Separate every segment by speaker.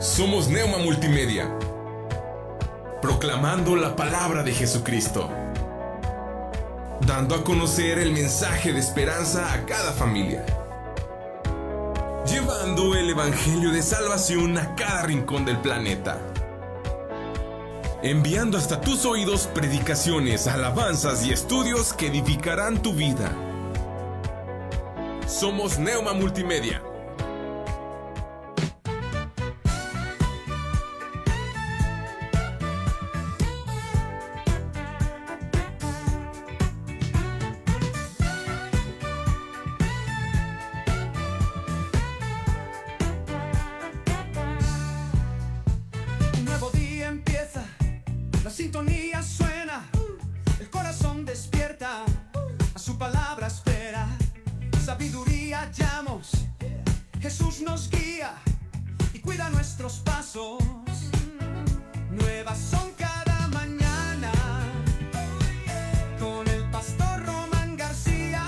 Speaker 1: Somos Neuma Multimedia, proclamando la palabra de Jesucristo, dando a conocer el mensaje de esperanza a cada familia, llevando el evangelio de salvación a cada rincón del planeta, enviando hasta tus oídos predicaciones, alabanzas y estudios que edificarán tu vida. Somos Neuma Multimedia.
Speaker 2: Sintonía suena, el corazón despierta, a su palabra espera, sabiduría hallamos, Jesús nos guía y cuida nuestros pasos, nuevas son cada mañana, con el pastor Román García,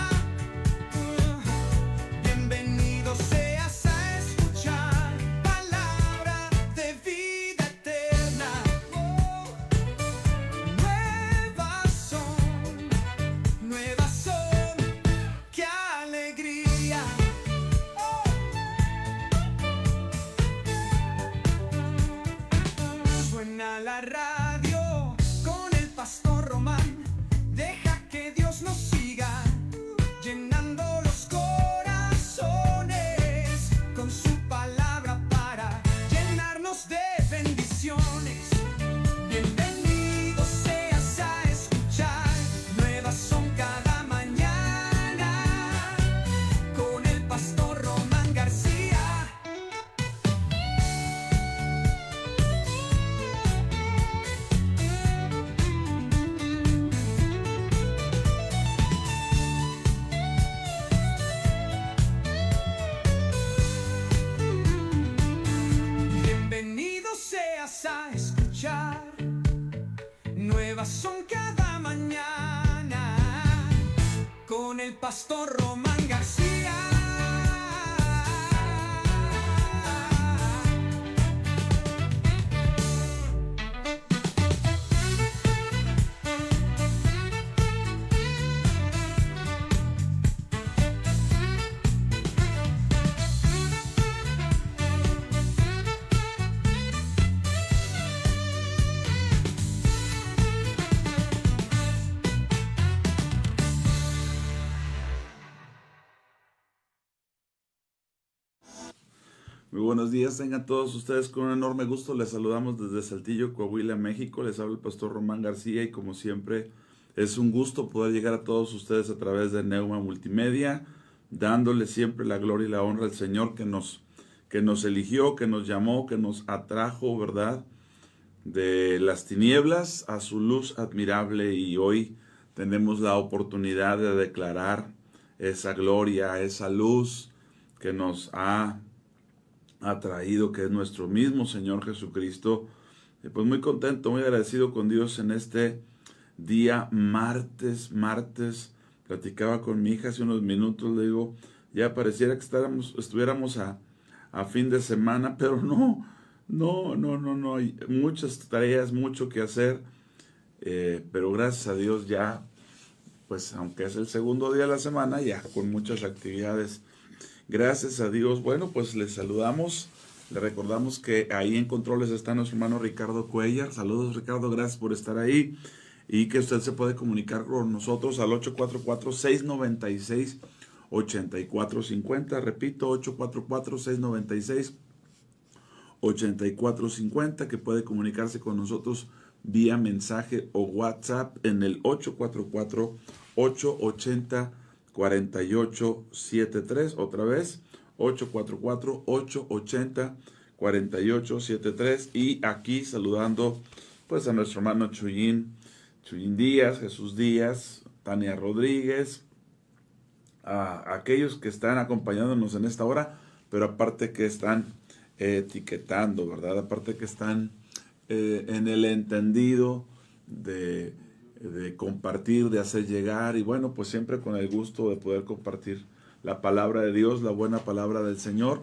Speaker 2: bienvenido seas a escuchar palabra de vida eterna. La radio con el pastor Román, deja que Dios nos siga llenando los corazones con su palabra para llenarnos de bendiciones. Bienvenido seas a escuchar, nuevas son cada mañana con el pastor Román García. A escuchar, nuevas son cada mañana con el pastor Román García.
Speaker 3: Muy buenos días, tengan todos ustedes con un enorme gusto. Les saludamos desde Saltillo, Coahuila, México. Les habla el pastor Román García y como siempre es un gusto poder llegar a todos ustedes a través de Neuma Multimedia, dándole siempre la gloria y la honra al Señor que nos eligió, que nos llamó, que nos atrajo, ¿verdad? De las tinieblas a su luz admirable, y hoy tenemos la oportunidad de declarar esa gloria, esa luz que nos ha traído, que es nuestro mismo Señor Jesucristo. Y pues muy contento, muy agradecido con Dios en este día martes. Platicaba con mi hija hace unos minutos, le digo, ya pareciera que estuviéramos a fin de semana, pero no, hay muchas tareas, mucho que hacer, pero gracias a Dios ya, pues aunque es el segundo día de la semana, ya con muchas actividades. Gracias a Dios. Bueno, pues les saludamos. Le recordamos que ahí en controles está nuestro hermano Ricardo Cuellar. Saludos, Ricardo, gracias por estar ahí. Y que usted se puede comunicar con nosotros al 844-696-8450. Repito, 844-696-8450. Que puede comunicarse con nosotros vía mensaje o WhatsApp en el 844-880-4873, otra vez 844-880-4873. y aquí saludando pues a nuestro hermano Chuyín Díaz, Jesús Díaz, Tania Rodríguez, a aquellos que están acompañándonos en esta hora, pero aparte que están etiquetando, ¿verdad? Aparte que están en el entendido de compartir, de hacer llegar, y bueno, pues siempre con el gusto de poder compartir la palabra de Dios, la buena palabra del Señor.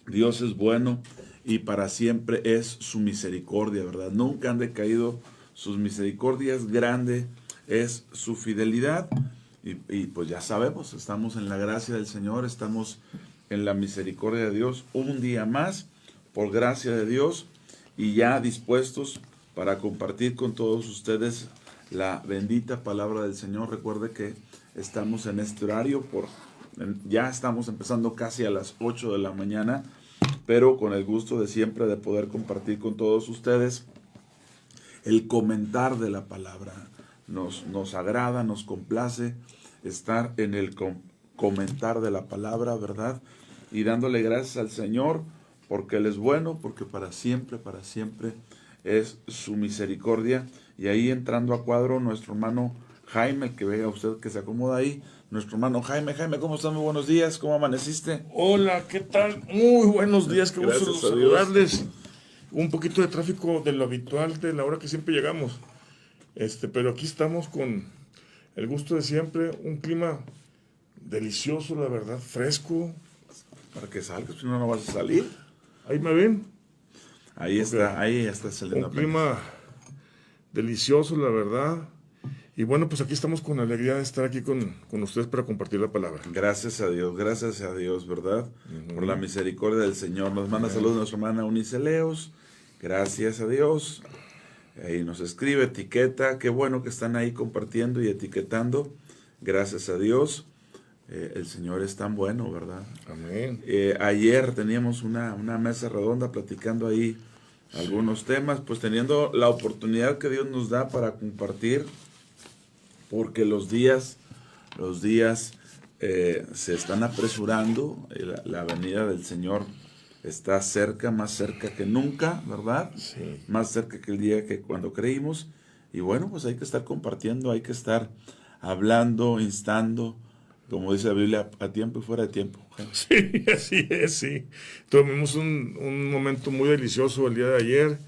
Speaker 3: Dios es bueno y para siempre es su misericordia, ¿verdad? Nunca han decaído sus misericordias, grande es su fidelidad. Y pues ya sabemos, estamos en la gracia del Señor, estamos en la misericordia de Dios un día más, por gracia de Dios, y ya dispuestos para compartir con todos ustedes la bendita palabra del Señor. Recuerde que estamos en este horario, ya estamos empezando casi a las 8 de la mañana, pero con el gusto de siempre de poder compartir con todos ustedes el comentar de la palabra. Nos agrada, nos complace estar en el comentar de la palabra, ¿verdad? Y dándole gracias al Señor porque Él es bueno, porque para siempre es su misericordia. Y ahí entrando a cuadro nuestro hermano Jaime, que vea usted que se acomoda ahí, nuestro hermano Jaime. Jaime, ¿cómo estás? Muy buenos días, ¿cómo amaneciste?
Speaker 4: Hola, ¿qué tal? Muy buenos días, qué gusto
Speaker 3: Gracias a
Speaker 4: saludarles. Un poquito de tráfico de lo habitual, de la hora que siempre llegamos. Pero aquí estamos con el gusto de siempre, un clima delicioso, la verdad, fresco.
Speaker 3: Para que salgas, si no, no vas a salir.
Speaker 4: Ahí me ven.
Speaker 3: Ahí está saliendo.
Speaker 4: Un clima delicioso, la verdad. Y bueno, pues aquí estamos con alegría de estar aquí con ustedes para compartir la palabra.
Speaker 3: Gracias a Dios, ¿verdad? Por la misericordia del Señor. Nos manda saludos nuestra hermana Unice Leos. Gracias a Dios. Ahí nos escribe, etiqueta. Qué bueno que están ahí compartiendo y etiquetando. Gracias a Dios. El Señor es tan bueno, ¿verdad?
Speaker 4: Amén.
Speaker 3: Ayer teníamos una mesa redonda platicando ahí algunos temas, pues teniendo la oportunidad que Dios nos da para compartir, porque los días se están apresurando, la venida del Señor está cerca, más cerca que nunca, ¿verdad?
Speaker 4: Sí.
Speaker 3: Más cerca que el día que cuando creímos, y bueno, pues hay que estar compartiendo, hay que estar hablando, instando, como dice la Biblia, a tiempo y fuera de tiempo.
Speaker 4: Sí, así es, sí. Tuvimos un momento muy delicioso el día de ayer.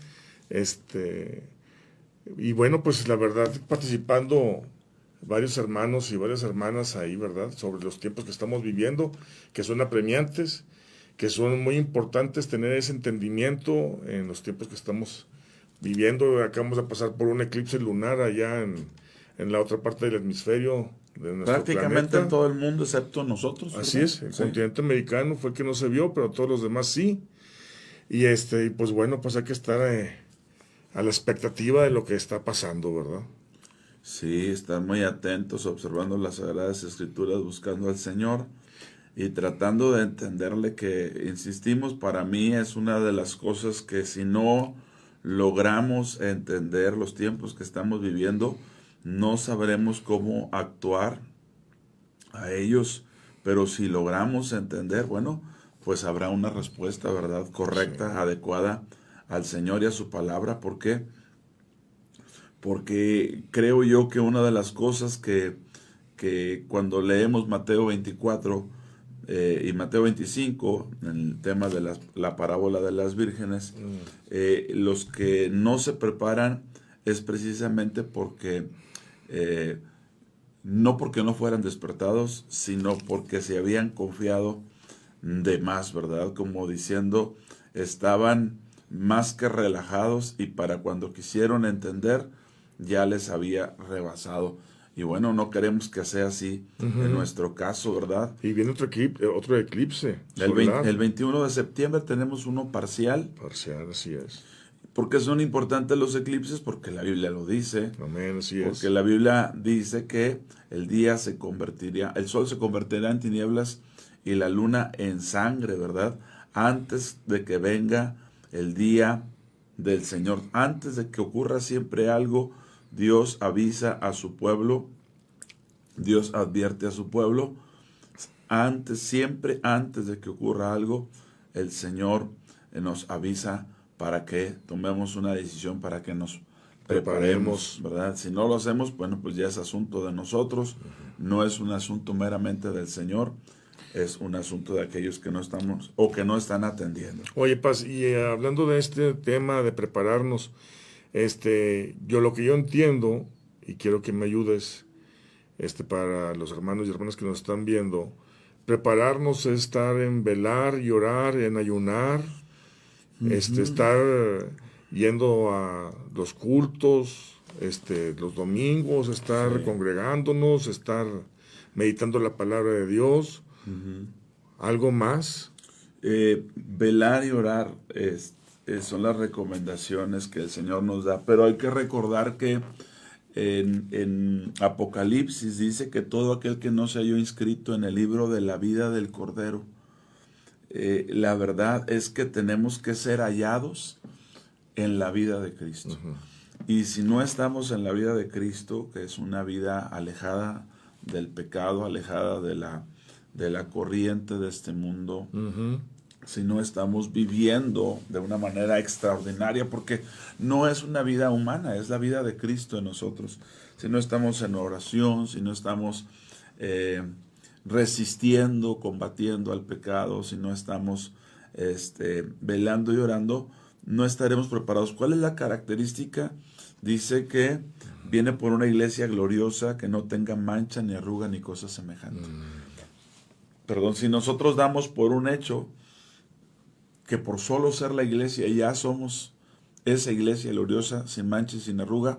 Speaker 4: Y bueno, pues la verdad, participando varios hermanos y varias hermanas ahí, ¿verdad? Sobre los tiempos que estamos viviendo, que son apremiantes, que son muy importantes tener ese entendimiento en los tiempos que estamos viviendo. Acabamos de pasar por un eclipse lunar allá en la otra parte del hemisferio de nuestro
Speaker 3: Prácticamente
Speaker 4: planeta.
Speaker 3: en todo el mundo, excepto nosotros.
Speaker 4: Así
Speaker 3: ¿verdad?
Speaker 4: es, el
Speaker 3: Sí.
Speaker 4: continente americano fue el que no se vio, pero todos los demás sí. Y pues bueno, pues hay que estar a la expectativa de lo que está pasando, ¿verdad?
Speaker 3: Sí, estar muy atentos, observando las Sagradas Escrituras, buscando al Señor y tratando de entenderle que, insistimos, para mí es una de las cosas que si no logramos entender los tiempos que estamos viviendo, no sabremos cómo actuar a ellos, pero si logramos entender, bueno, pues habrá una respuesta, ¿verdad? Correcta, sí, adecuada al Señor y a su palabra. ¿Por qué? Porque creo yo que una de las cosas que cuando leemos Mateo 24 y Mateo 25, en el tema de la parábola de las vírgenes, los que no se preparan es precisamente porque no porque no fueran despertados, sino porque se habían confiado de más, ¿verdad? Como diciendo, estaban más que relajados y para cuando quisieron entender, ya les había rebasado. Y bueno, no queremos que sea así en nuestro caso, ¿verdad?
Speaker 4: Y viene otro eclipse
Speaker 3: El 21 de septiembre tenemos uno parcial.
Speaker 4: Parcial, así es.
Speaker 3: ¿Por qué son importantes los eclipses? Porque la Biblia lo dice.
Speaker 4: Amén, así es.
Speaker 3: Porque la Biblia dice que el sol se convertirá en tinieblas y la luna en sangre, ¿verdad? Antes de que venga el día del Señor, antes de que ocurra siempre algo, Dios avisa a su pueblo, Dios advierte a su pueblo, siempre antes de que ocurra algo, el Señor nos avisa para que tomemos una decisión, para que nos preparemos, ¿verdad? Si no lo hacemos, bueno, pues ya es asunto de nosotros, no es un asunto meramente del Señor, es un asunto de aquellos que no estamos o que no están atendiendo.
Speaker 4: Oye, Paz, y hablando de este tema de prepararnos, lo que yo entiendo, y quiero que me ayudes, para los hermanos y hermanas que nos están viendo, prepararnos es estar en velar y orar, en ayunar, estar yendo a los cultos, los domingos, estar congregándonos, estar meditando la palabra de Dios. ¿Algo más?
Speaker 3: Velar y orar son las recomendaciones que el Señor nos da, pero hay que recordar que en Apocalipsis dice que todo aquel que no se halló inscrito en el libro de la vida del Cordero, la verdad es que tenemos que ser hallados en la vida de Cristo. Y si no estamos en la vida de Cristo, que es una vida alejada del pecado, alejada de la corriente de este mundo, si no estamos viviendo de una manera extraordinaria, porque no es una vida humana, es la vida de Cristo en nosotros. Si no estamos en oración, si no estamos resistiendo, combatiendo al pecado, si no estamos velando y orando, no estaremos preparados. ¿Cuál es la característica? Dice que viene por una iglesia gloriosa que no tenga mancha, ni arruga, ni cosa semejante. Perdón, si nosotros damos por un hecho que por solo ser la iglesia ya somos esa iglesia gloriosa, sin mancha y sin arruga,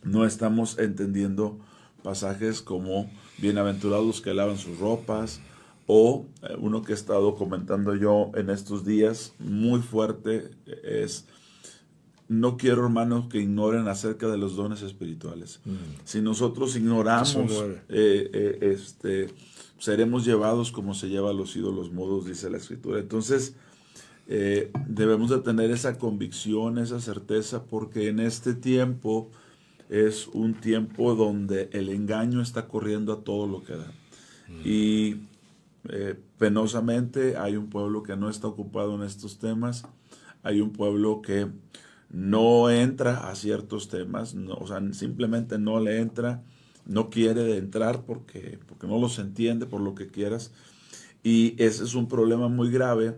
Speaker 3: no estamos entendiendo pasajes como bienaventurados los que lavan sus ropas, o uno que he estado comentando yo en estos días, muy fuerte, es: no quiero, hermanos, que ignoren acerca de los dones espirituales. Si nosotros ignoramos, seremos llevados como se lleva a los ídolos mudos, dice la Escritura. Entonces, debemos de tener esa convicción, esa certeza, porque en este tiempo es un tiempo donde el engaño está corriendo a todo lo que da. Y penosamente hay un pueblo que no está ocupado en estos temas, hay un pueblo que no entra a ciertos temas, simplemente no le entra, no quiere entrar porque no los entiende, por lo que quieras. Y ese es un problema muy grave,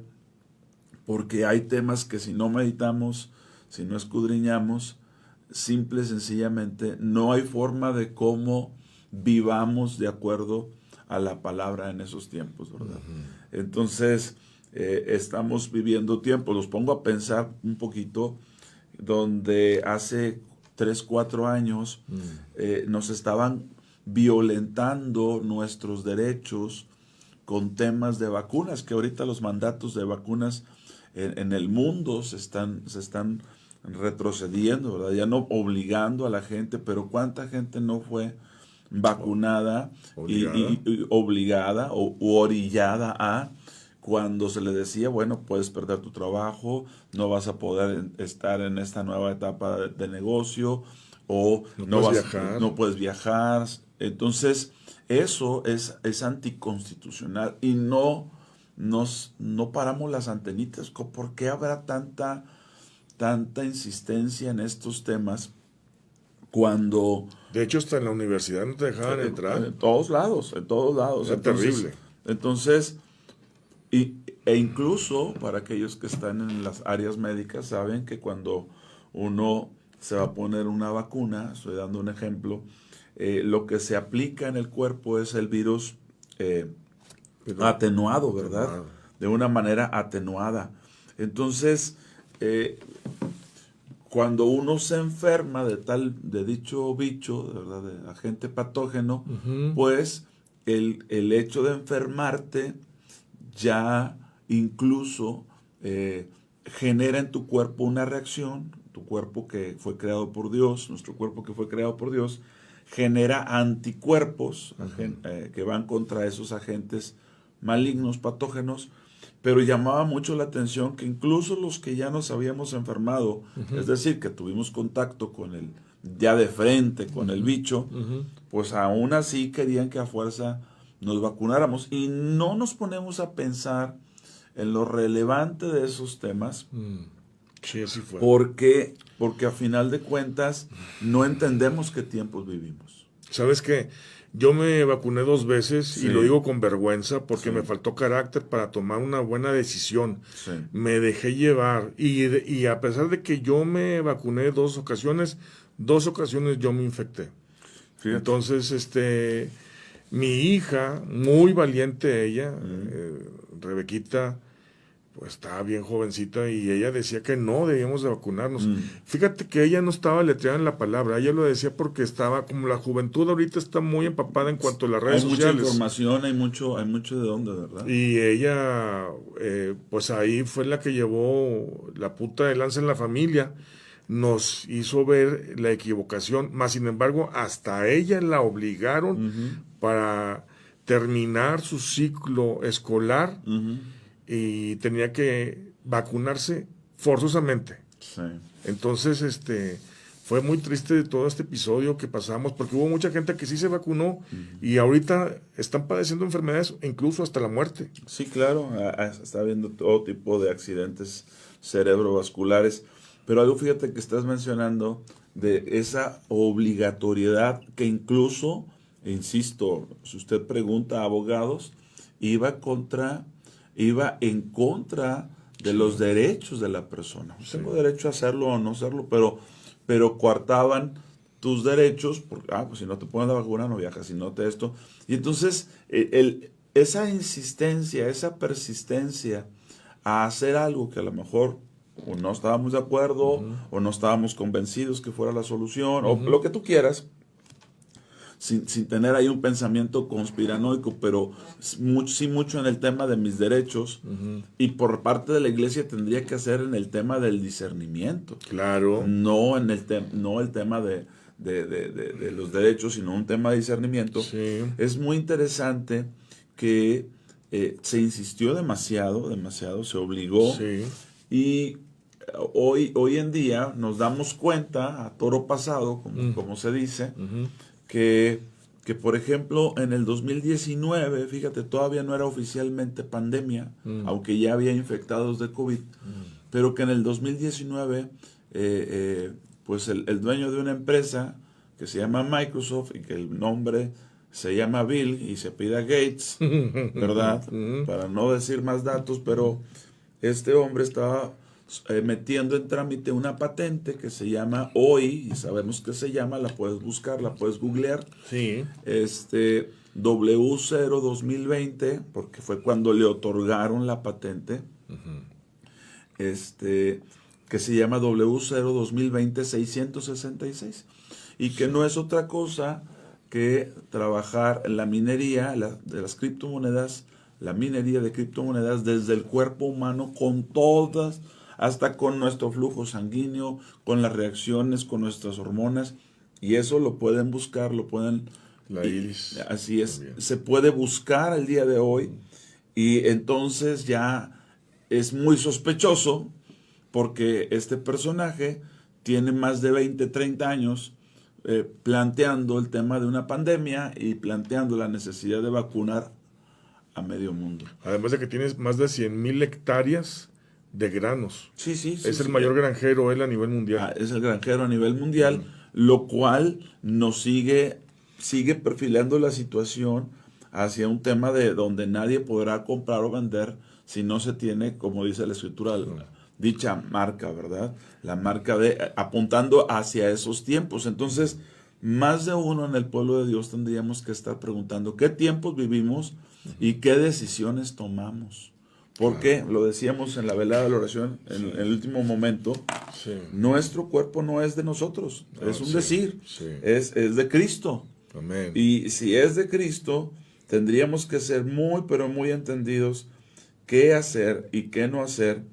Speaker 3: porque hay temas que si no meditamos, si no escudriñamos, simple y sencillamente no hay forma de cómo vivamos de acuerdo a la palabra en esos tiempos, ¿verdad? Entonces, estamos viviendo tiempos, los pongo a pensar un poquito, donde hace 3, 4 años nos estaban violentando nuestros derechos con temas de vacunas, que ahorita los mandatos de vacunas en el mundo se están retrocediendo, ¿verdad? Ya no obligando a la gente, pero ¿cuánta gente no fue vacunada y obligada o orillada a, cuando se le decía, bueno, puedes perder tu trabajo, no vas a poder estar en esta nueva etapa de negocio, o no puedes viajar? Entonces, eso es anticonstitucional, y no paramos las antenitas. ¿Por qué habrá tanta insistencia en estos temas cuando...
Speaker 4: De hecho, hasta en la universidad no te dejaban entrar.
Speaker 3: En todos lados.
Speaker 4: Es terrible.
Speaker 3: Entonces, e incluso para aquellos que están en las áreas médicas, saben que cuando uno se va a poner una vacuna, estoy dando un ejemplo, lo que se aplica en el cuerpo es el virus atenuado, ¿verdad? De una manera atenuada. Entonces, cuando uno se enferma de dicho bicho, ¿verdad?, de agente patógeno, pues el hecho de enfermarte ya incluso genera en tu cuerpo una reacción. Tu cuerpo que fue creado por Dios, nuestro cuerpo que fue creado por Dios, genera anticuerpos que van contra esos agentes malignos, patógenos. Pero llamaba mucho la atención que incluso los que ya nos habíamos enfermado, es decir, que tuvimos contacto con el, ya de frente con el bicho, pues aún así querían que a fuerza nos vacunáramos, y no nos ponemos a pensar en lo relevante de esos temas.
Speaker 4: Sí, así fue.
Speaker 3: Porque a final de cuentas no entendemos qué tiempos vivimos.
Speaker 4: ¿Sabes qué? Yo me vacuné 2 veces, y lo digo con vergüenza, porque me faltó carácter para tomar una buena decisión. Me dejé llevar, y a pesar de que yo me vacuné 2 ocasiones yo me infecté. Fíjate. Entonces, Mi hija, muy valiente ella, Rebequita, pues estaba bien jovencita y ella decía que no debíamos de vacunarnos. Fíjate que ella no estaba letreada en la palabra, ella lo decía porque estaba, como la juventud ahorita está muy empapada en cuanto a las redes
Speaker 3: Hay
Speaker 4: sociales.
Speaker 3: mucha información, hay mucho de dónde, ¿verdad?
Speaker 4: Y ella, pues ahí fue la que llevó la punta de lanza en la familia, nos hizo ver la equivocación, más sin embargo, hasta ella la obligaron para terminar su ciclo escolar y tenía que vacunarse forzosamente.
Speaker 3: Sí.
Speaker 4: Entonces, fue muy triste todo este episodio que pasamos, porque hubo mucha gente que sí se vacunó y ahorita están padeciendo enfermedades, incluso hasta la muerte.
Speaker 3: Sí, claro, está habiendo todo tipo de accidentes cerebrovasculares, pero algo, fíjate, que estás mencionando de esa obligatoriedad que incluso, insisto, si usted pregunta a abogados, iba en contra de los derechos de la persona. Tengo derecho a hacerlo o no hacerlo, pero coartaban tus derechos, porque, pues si no te pones la vacuna no viajas, si no te esto. Y entonces, esa insistencia, esa persistencia a hacer algo que a lo mejor o no estábamos de acuerdo, o no estábamos convencidos que fuera la solución, o lo que tú quieras, sin tener ahí un pensamiento conspiranoico, pero sí mucho en el tema de mis derechos, y por parte de la iglesia tendría que ser en el tema del discernimiento.
Speaker 4: Claro.
Speaker 3: No el tema de los derechos, sino un tema de discernimiento.
Speaker 4: Sí.
Speaker 3: Es muy interesante que se insistió demasiado, se obligó,
Speaker 4: Sí.
Speaker 3: y hoy en día nos damos cuenta, a toro pasado, como se dice, que por ejemplo en el 2019, fíjate, todavía no era oficialmente pandemia, aunque ya había infectados de COVID, pero que en el 2019 pues el dueño de una empresa que se llama Microsoft y que el nombre se llama Bill y se apellida Gates, ¿verdad? Para no decir más datos, pero este hombre estaba metiendo en trámite una patente que se llama OI, y sabemos que se llama, la puedes buscar, la puedes googlear,
Speaker 4: Sí.
Speaker 3: W0 2020, porque fue cuando le otorgaron la patente, que se llama W0 2020 666, y que no es otra cosa que trabajar en la minería de las criptomonedas, la minería de criptomonedas desde el cuerpo humano, con todas, hasta con nuestro flujo sanguíneo, con las reacciones, con nuestras hormonas, y eso lo pueden buscar,
Speaker 4: La iris.
Speaker 3: Así es,
Speaker 4: también.
Speaker 3: se puede buscar el día de hoy, y entonces ya es muy sospechoso, porque este personaje tiene más de 20, 30 años planteando el tema de una pandemia y planteando la necesidad de vacunar a medio mundo.
Speaker 4: Además de que tienes más de 100,000 hectáreas de granos.
Speaker 3: Sí.
Speaker 4: Es el mayor granjero él a nivel mundial.
Speaker 3: Es el granjero a nivel mundial, lo cual nos sigue perfilando la situación hacia un tema de donde nadie podrá comprar o vender si no se tiene, como dice la escritura, dicha marca, ¿verdad? La marca apuntando hacia esos tiempos. Entonces, más de uno en el pueblo de Dios tendríamos que estar preguntando qué tiempos vivimos y qué decisiones tomamos. Porque, lo decíamos en la velada de la oración, en el último momento, nuestro cuerpo no es de nosotros, es un decir, es de Cristo.
Speaker 4: Amén.
Speaker 3: Y si es de Cristo, tendríamos que ser muy, pero muy entendidos qué hacer y qué no hacer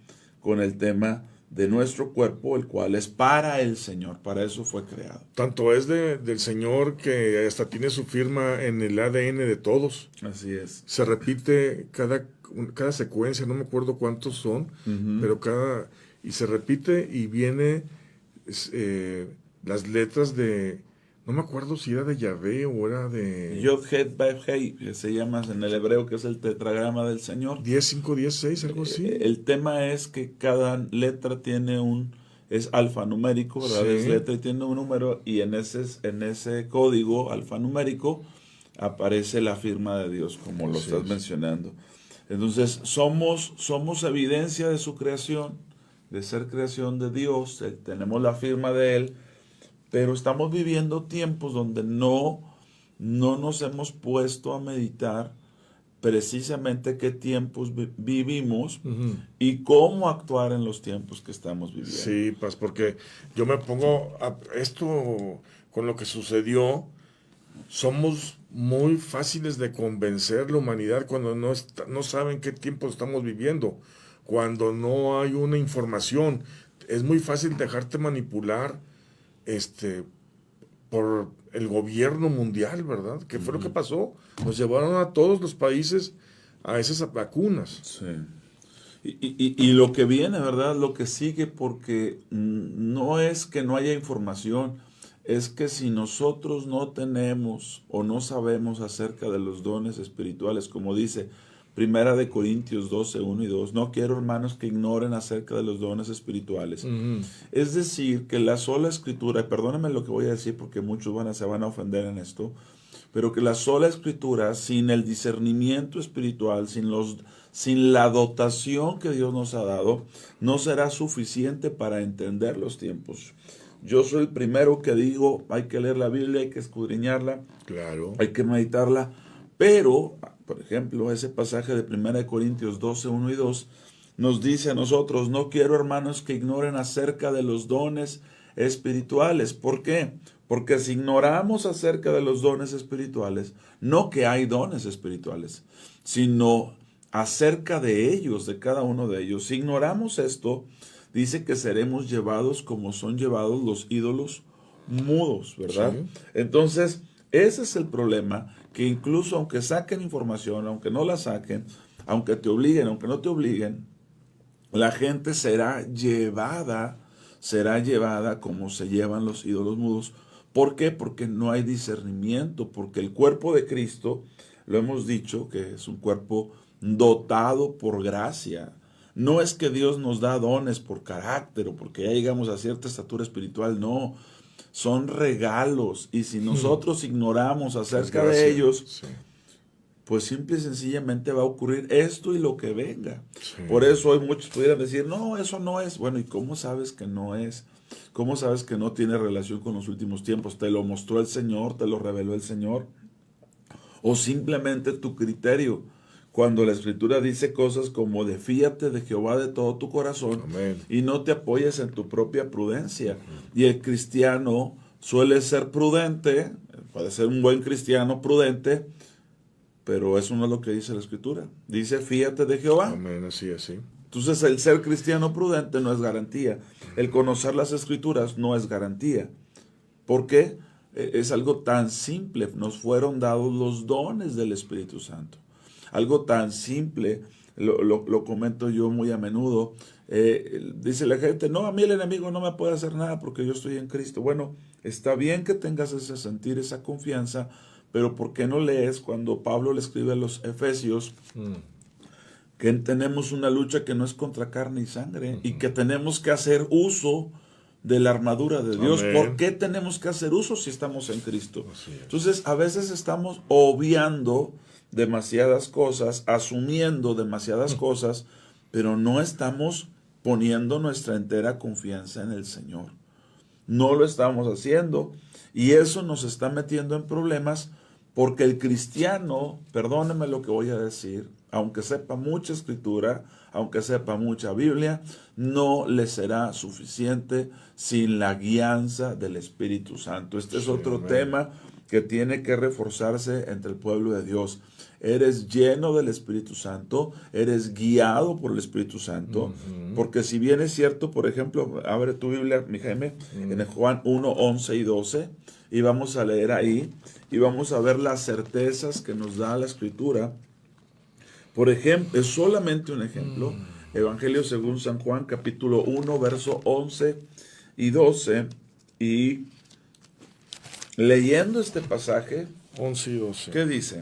Speaker 3: con el tema de nuestro cuerpo, el cual es para el Señor, para eso fue creado.
Speaker 4: Tanto es del Señor que hasta tiene su firma en el ADN de todos.
Speaker 3: Así es.
Speaker 4: Se repite cada secuencia, no me acuerdo cuántos son, pero y se repite y viene las letras de, no me acuerdo si era de Yahvé o era de
Speaker 3: Yod Het Vav Hei, que se llama en el hebreo, que es el tetragrama del Señor.
Speaker 4: 10, 5, 10, 6, algo así.
Speaker 3: El tema es que cada letra tiene es alfanumérico, ¿verdad?
Speaker 4: Sí.
Speaker 3: Es letra y tiene un número, y en ese código alfanumérico aparece la firma de Dios, como lo estás mencionando. Entonces, somos evidencia de su creación, de ser creación de Dios, tenemos la firma de Él, pero estamos viviendo tiempos donde no no nos hemos puesto a meditar precisamente qué tiempos vivimos y cómo actuar en los tiempos que estamos viviendo.
Speaker 4: Sí, pues porque yo me pongo a esto con lo que sucedió. Somos muy fáciles de convencer la humanidad cuando no saben qué tiempos estamos viviendo, cuando no hay una información. Es muy fácil dejarte manipular por el gobierno mundial, ¿verdad? ¿Qué fue lo que pasó? Nos llevaron a todos los países a esas vacunas.
Speaker 3: Sí. Y lo que viene, ¿verdad? Lo que sigue, porque no es que no haya información, es que si nosotros no tenemos o no sabemos acerca de los dones espirituales, como dice Primera de Corintios 12, 1 y 2, no quiero, hermanos, que ignoren acerca de los dones espirituales. Es decir, que la sola escritura, y perdónenme lo que voy a decir porque muchos se van a ofender en esto, pero que la sola escritura, sin el discernimiento espiritual, sin la dotación que Dios nos ha dado, no será suficiente para entender los tiempos. Yo soy el primero que digo, hay que leer la Biblia, hay que escudriñarla,
Speaker 4: claro,
Speaker 3: hay que meditarla, pero, por ejemplo, ese pasaje de 1 Corintios 12, 1 y 2, nos dice a nosotros, no quiero, hermanos, que ignoren acerca de los dones espirituales. ¿Por qué? Porque si ignoramos acerca de los dones espirituales, no que hay dones espirituales, sino acerca de ellos, de cada uno de ellos. Si ignoramos esto, dice que seremos llevados como son llevados los ídolos mudos, ¿verdad? Sí. Entonces, ese es el problema, que incluso aunque saquen información, aunque no la saquen, aunque te obliguen, aunque no te obliguen, la gente será llevada como se llevan los ídolos mudos. ¿Por qué? Porque no hay discernimiento, porque el cuerpo de Cristo, lo hemos dicho, que es un cuerpo dotado por gracia. No es que Dios nos da dones por carácter o porque ya llegamos a cierta estatura espiritual, no. Son regalos, y si nosotros ignoramos acerca de ellos, sí, pues simple y sencillamente va a ocurrir esto y lo que venga. Sí. Por eso hoy muchos pudieran decir, no, eso no es. Bueno, ¿y cómo sabes que no es? ¿Cómo sabes que no tiene relación con los últimos tiempos? ¿Te lo mostró el Señor? ¿Te lo reveló el Señor? ¿O simplemente tu criterio? Cuando la Escritura dice cosas como de fíate de Jehová de todo tu corazón, amén, y no te apoyes en tu propia prudencia. Y el cristiano suele ser prudente, puede ser un buen cristiano prudente, pero eso no es lo que dice la Escritura. Dice fíate de Jehová.
Speaker 4: Amén, así.
Speaker 3: Entonces el ser cristiano prudente no es garantía. El conocer las Escrituras no es garantía. ¿Por qué? Es algo tan simple. Nos fueron dados los dones del Espíritu Santo. Algo tan simple, lo comento yo muy a menudo. Dice la gente, no, a mí el enemigo no me puede hacer nada porque yo estoy en Cristo. Bueno, está bien que tengas ese sentir, esa confianza, pero ¿por qué no lees cuando Pablo le escribe a los Efesios que tenemos una lucha que no es contra carne y sangre y que tenemos que hacer uso de la armadura de Dios? Amén. ¿Por qué tenemos que hacer uso si estamos en Cristo? Entonces, a veces estamos obviando demasiadas cosas, asumiendo demasiadas cosas, pero no estamos poniendo nuestra entera confianza en el Señor. No lo estamos haciendo, y eso nos está metiendo en problemas, porque el cristiano, perdónenme lo que voy a decir, aunque sepa mucha escritura, aunque sepa mucha Biblia, no le será suficiente sin la guianza del Espíritu Santo. Este es otro tema que tiene que reforzarse entre el pueblo de Dios. Eres lleno del Espíritu Santo, eres guiado por el Espíritu Santo, porque si bien es cierto, por ejemplo, abre tu Biblia, mi Jaime, en el Juan 1, 11 y 12, y vamos a leer ahí, y vamos a ver las certezas que nos da la Escritura. Por ejemplo, es solamente un ejemplo, Evangelio según San Juan, capítulo 1, verso 11 y 12, y leyendo este pasaje,
Speaker 4: 11 y 12.
Speaker 3: ¿Qué dice?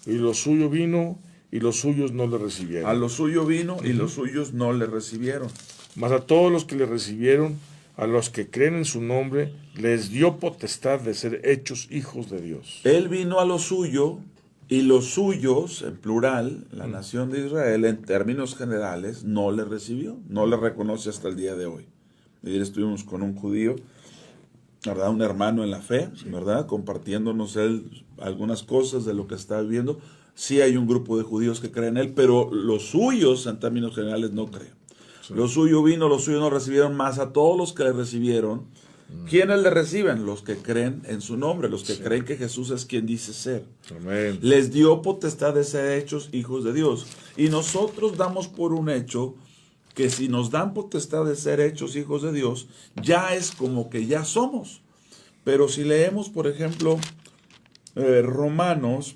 Speaker 4: Y lo suyo vino, y los suyos no le recibieron.
Speaker 3: A lo suyo vino, y los suyos no le recibieron.
Speaker 4: Mas a todos los que le recibieron, a los que creen en su nombre, les dio potestad de ser hechos hijos de Dios.
Speaker 3: Él vino a lo suyo, y los suyos, en plural, la nación de Israel, en términos generales, no le recibió. No le reconoce hasta el día de hoy. Ayer estuvimos con un judío, ¿verdad? Un hermano en la fe, ¿verdad? Compartiéndonos él algunas cosas de lo que está viviendo. Sí hay un grupo de judíos que creen en él, pero los suyos, en términos generales, no creen. Sí. Los suyos no recibieron, más a todos los que le recibieron. ¿Quiénes le reciben? Los que creen en su nombre, los que creen que Jesús es quien dice ser.
Speaker 4: Amén.
Speaker 3: Les dio potestad de ser hechos hijos de Dios. Y nosotros damos por un hecho que si nos dan potestad de ser hechos hijos de Dios, ya es como que ya somos. Pero si leemos, por ejemplo, Romanos,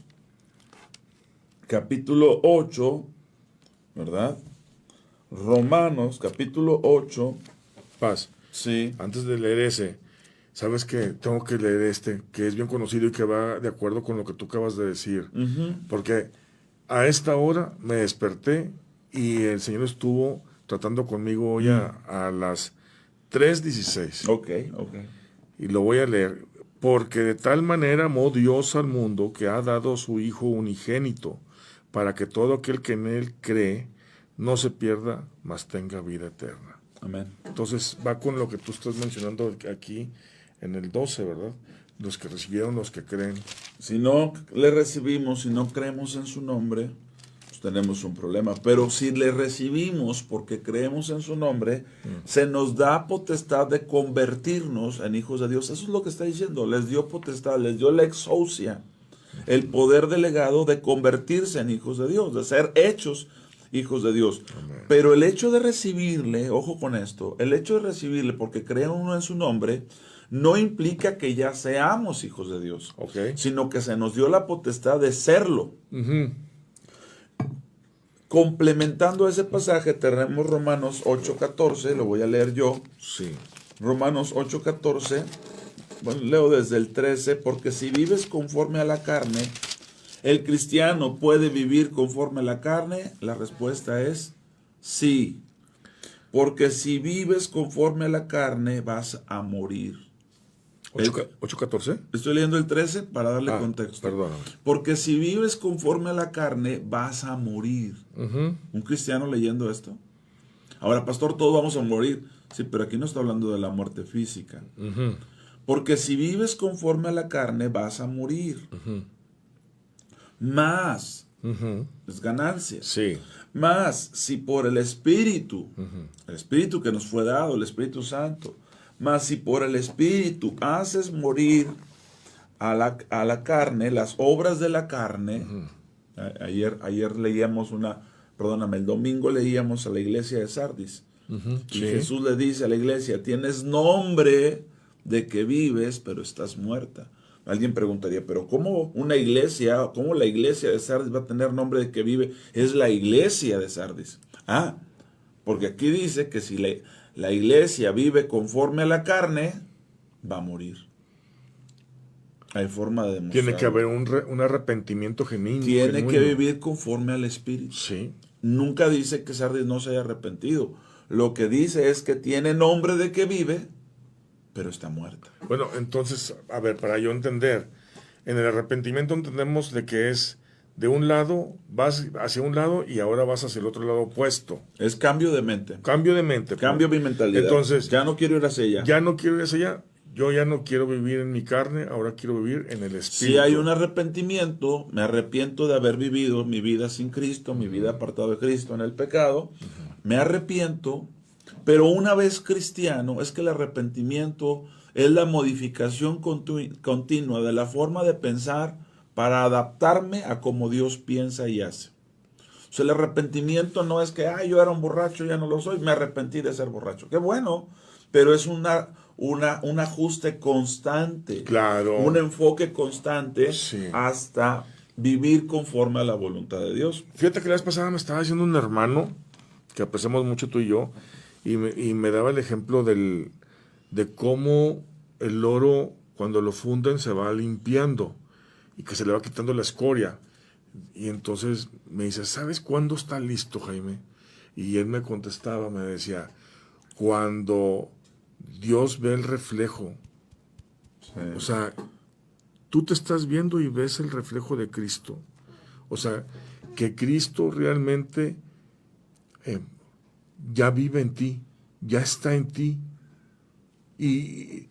Speaker 3: capítulo 8, ¿verdad? Romanos, capítulo 8.
Speaker 4: Paz.
Speaker 3: Sí.
Speaker 4: Antes de leer ese, sabes que tengo que leer este, que es bien conocido y que va de acuerdo con lo que tú acabas de decir. Porque a esta hora me desperté y el Señor estuvo tratando conmigo hoy a las 3:16.
Speaker 3: Ok.
Speaker 4: Y lo voy a leer. Porque de tal manera amó Dios al mundo que ha dado a su Hijo unigénito, para que todo aquel que en Él cree no se pierda, mas tenga vida eterna.
Speaker 3: Amén.
Speaker 4: Entonces va con lo que tú estás mencionando aquí en el 12, ¿verdad? Los que recibieron, los que creen.
Speaker 3: Si no le recibimos, si no creemos en su nombre, pues tenemos un problema. Pero si le recibimos porque creemos en su nombre, se nos da potestad de convertirnos en hijos de Dios. Eso es lo que está diciendo. Les dio potestad, les dio la exousia, el poder delegado de convertirse en hijos de Dios, de ser hechos hijos de Dios.
Speaker 4: Amén.
Speaker 3: Pero el hecho de recibirle, ojo con esto, el hecho de recibirle porque cree uno en su nombre, no implica que ya seamos hijos de Dios, sino que se nos dio la potestad de serlo. Complementando ese pasaje, tenemos Romanos 8:14, lo voy a leer yo.
Speaker 4: Sí.
Speaker 3: Romanos 8:14, bueno, leo desde el 13, porque si vives conforme a la carne, ¿el cristiano puede vivir conforme a la carne? La respuesta es sí. Porque si vives conforme a la carne, vas a morir.
Speaker 4: 8:14.
Speaker 3: Estoy leyendo el 13 para darle contexto.
Speaker 4: Perdóname.
Speaker 3: Porque si vives conforme a la carne, vas a morir. ¿Un cristiano leyendo esto? Ahora, pastor, todos vamos a morir. Sí, pero aquí no está hablando de la muerte física. Porque si vives conforme a la carne, vas a morir. Más es ganancia.
Speaker 4: Sí.
Speaker 3: Más si por el Espíritu, el Espíritu que nos fue dado, el Espíritu Santo, más si por el Espíritu haces morir a la carne, las obras de la carne. Ayer leíamos el domingo leíamos a la iglesia de Sardis. Y Jesús le dice a la iglesia, tienes nombre de que vives, pero estás muerta. Alguien preguntaría, pero ¿cómo la iglesia de Sardis va a tener nombre de que vive? Es la iglesia de Sardis. Porque aquí dice que si la iglesia vive conforme a la carne, va a morir. Hay forma de demostrar.
Speaker 4: Tiene que haber un arrepentimiento genuino.
Speaker 3: Tiene que vivir conforme al Espíritu.
Speaker 4: Sí.
Speaker 3: Nunca dice que Sardis no se haya arrepentido. Lo que dice es que tiene nombre de que vive, pero está muerta.
Speaker 4: Bueno, entonces, a ver, para yo entender, en el arrepentimiento entendemos de que es de un lado, vas hacia un lado y ahora vas hacia el otro lado opuesto.
Speaker 3: Es cambio de mente.
Speaker 4: Cambio de mente.
Speaker 3: Cambio mi mentalidad.
Speaker 4: Entonces,
Speaker 3: ya no quiero ir hacia allá.
Speaker 4: Ya no quiero ir hacia allá. Yo ya no quiero vivir en mi carne, ahora quiero vivir en el Espíritu.
Speaker 3: Si hay un arrepentimiento, me arrepiento de haber vivido mi vida sin Cristo, mi vida apartado de Cristo en el pecado, me arrepiento, pero una vez cristiano, es que el arrepentimiento es la modificación continua de la forma de pensar para adaptarme a como Dios piensa y hace. O sea, el arrepentimiento no es que, yo era un borracho, ya no lo soy, me arrepentí de ser borracho. Qué bueno, pero es un ajuste constante,
Speaker 4: claro,
Speaker 3: un enfoque constante,
Speaker 4: sí,
Speaker 3: hasta vivir conforme a la voluntad de Dios.
Speaker 4: Fíjate que la vez pasada me estaba diciendo un hermano, que apreciamos mucho tú y yo, y me daba el ejemplo de cómo el oro, cuando lo funden, se va limpiando y que se le va quitando la escoria. Y entonces me dice, ¿sabes cuándo está listo, Jaime? Y él me contestaba, me decía, cuando Dios ve el reflejo. Sí. O sea, tú te estás viendo y ves el reflejo de Cristo. O sea, que Cristo realmente ya vive en ti, ya está en ti. Y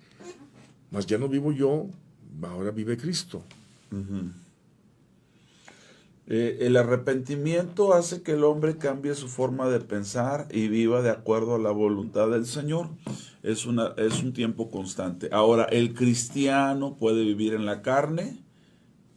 Speaker 4: mas ya no vivo yo, ahora vive Cristo.
Speaker 3: El arrepentimiento hace que el hombre cambie su forma de pensar y viva de acuerdo a la voluntad del Señor. Es un tiempo constante. Ahora, el cristiano puede vivir en la carne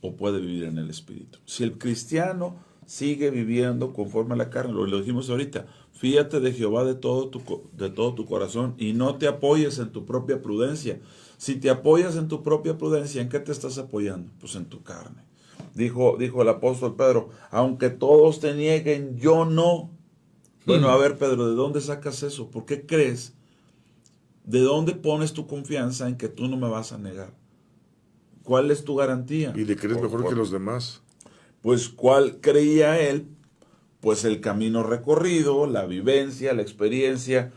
Speaker 3: o puede vivir en el espíritu. Si el cristiano sigue viviendo conforme a la carne, lo dijimos ahorita, fíate de Jehová de todo tu corazón y no te apoyes en tu propia prudencia. Si te apoyas en tu propia prudencia, ¿en qué te estás apoyando? Pues en tu carne. Dijo el apóstol Pedro, aunque todos te nieguen, yo no. Bueno, a ver, Pedro, ¿de dónde sacas eso? ¿Por qué crees? ¿De dónde pones tu confianza en que tú no me vas a negar? ¿Cuál es tu garantía?
Speaker 4: Y de que eres mejor que los demás.
Speaker 3: Pues, ¿cuál creía él? Pues el camino recorrido, la vivencia, la experiencia,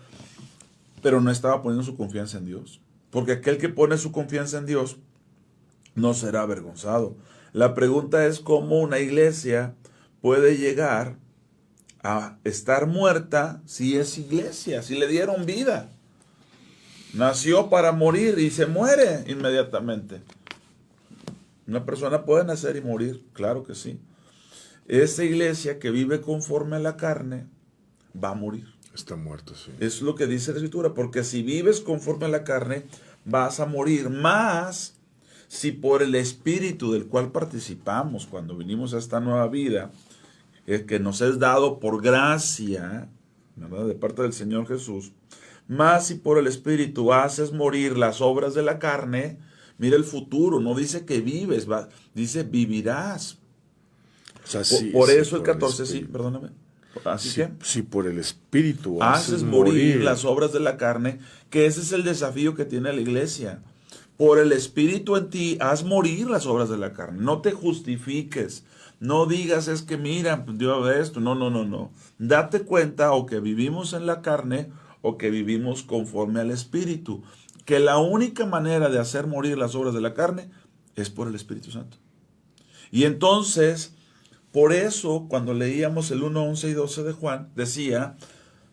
Speaker 3: pero no estaba poniendo su confianza en Dios. Porque aquel que pone su confianza en Dios no será avergonzado. La pregunta es cómo una iglesia puede llegar a estar muerta si es iglesia, si le dieron vida. Nació para morir y se muere inmediatamente. Una persona puede nacer y morir, claro que sí. Esa iglesia que vive conforme a la carne va a morir.
Speaker 4: Está muerto, sí.
Speaker 3: Es lo que dice la Escritura, porque si vives conforme a la carne, vas a morir. Más si por el Espíritu del cual participamos cuando vinimos a esta nueva vida, que nos es dado por gracia, ¿verdad?, de parte del Señor Jesús, más si por el Espíritu haces morir las obras de la carne, mira el futuro, no dice que vives, dice vivirás.
Speaker 4: O sea,
Speaker 3: por eso el 14, sí, perdóname. Así que
Speaker 4: si por el Espíritu
Speaker 3: haces morir las obras de la carne, que ese es el desafío que tiene la iglesia. Por el Espíritu en ti, haz morir las obras de la carne. No te justifiques. No digas, es que mira, Dios ve esto. No. Date cuenta o que vivimos en la carne o que vivimos conforme al Espíritu. Que la única manera de hacer morir las obras de la carne es por el Espíritu Santo. Y entonces, por eso, cuando leíamos el 1, 11 y 12 de Juan, decía,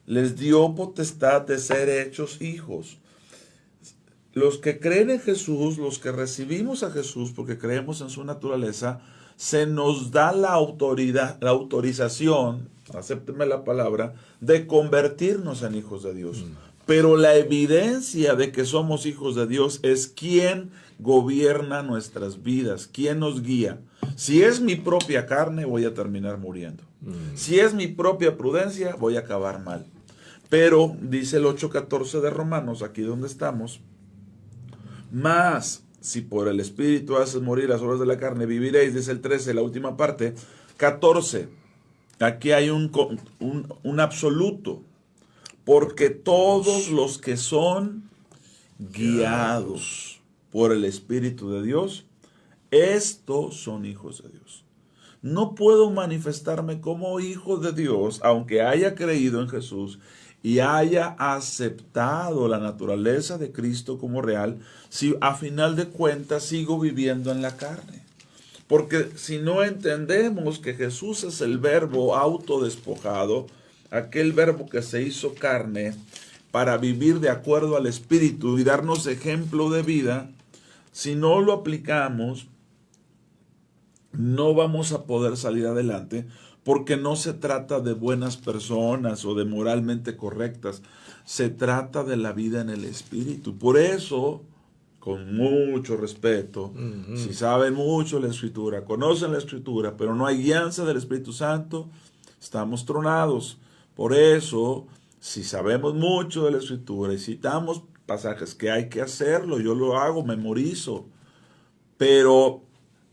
Speaker 3: les dio potestad de ser hechos hijos. Los que creen en Jesús, los que recibimos a Jesús porque creemos en su naturaleza, se nos da la autoridad, la autorización, acépteme la palabra, de convertirnos en hijos de Dios. Pero la evidencia de que somos hijos de Dios es quién gobierna nuestras vidas, quién nos guía. Si es mi propia carne, voy a terminar muriendo. Si es mi propia prudencia, voy a acabar mal. Pero, dice el 8:14 de Romanos, aquí donde estamos, más si por el Espíritu haces morir las obras de la carne, viviréis, dice el 13, la última parte. 14, aquí hay un absoluto, porque todos los que son guiados por el Espíritu de Dios, estos son hijos de Dios. No puedo manifestarme como hijo de Dios, aunque haya creído en Jesús y haya aceptado la naturaleza de Cristo como real, si a final de cuentas sigo viviendo en la carne. Porque si no entendemos que Jesús es el verbo autodespojado, aquel verbo que se hizo carne para vivir de acuerdo al Espíritu y darnos ejemplo de vida, si no lo aplicamos, no vamos a poder salir adelante, porque no se trata de buenas personas o de moralmente correctas, se trata de la vida en el Espíritu. Por eso, con mucho respeto, si saben mucho la Escritura, conocen la Escritura, pero no hay guianza del Espíritu Santo, estamos tronados. Por eso, si sabemos mucho de la Escritura y citamos pasajes que hay que hacerlo, yo lo hago, memorizo, pero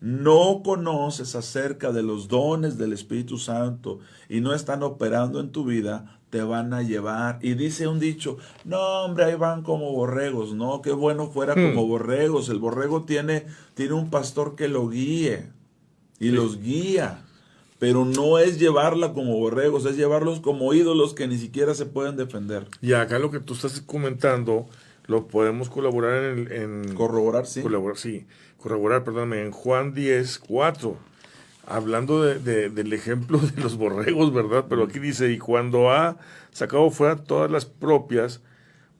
Speaker 3: no conoces acerca de los dones del Espíritu Santo y no están operando en tu vida, te van a llevar. Y dice un dicho, no hombre, ahí van como borregos. No, qué bueno fuera como borregos. El borrego tiene un pastor que lo guíe y los guía. Pero no es llevarla como borregos, es llevarlos como ídolos que ni siquiera se pueden defender.
Speaker 4: Y acá lo que tú estás comentando, lo podemos colaborar en
Speaker 3: corroborar, sí.
Speaker 4: Corroborar, perdóname, en Juan 10:4, hablando del ejemplo de los borregos, ¿verdad? Pero aquí dice, y cuando ha sacado fuera todas las propias,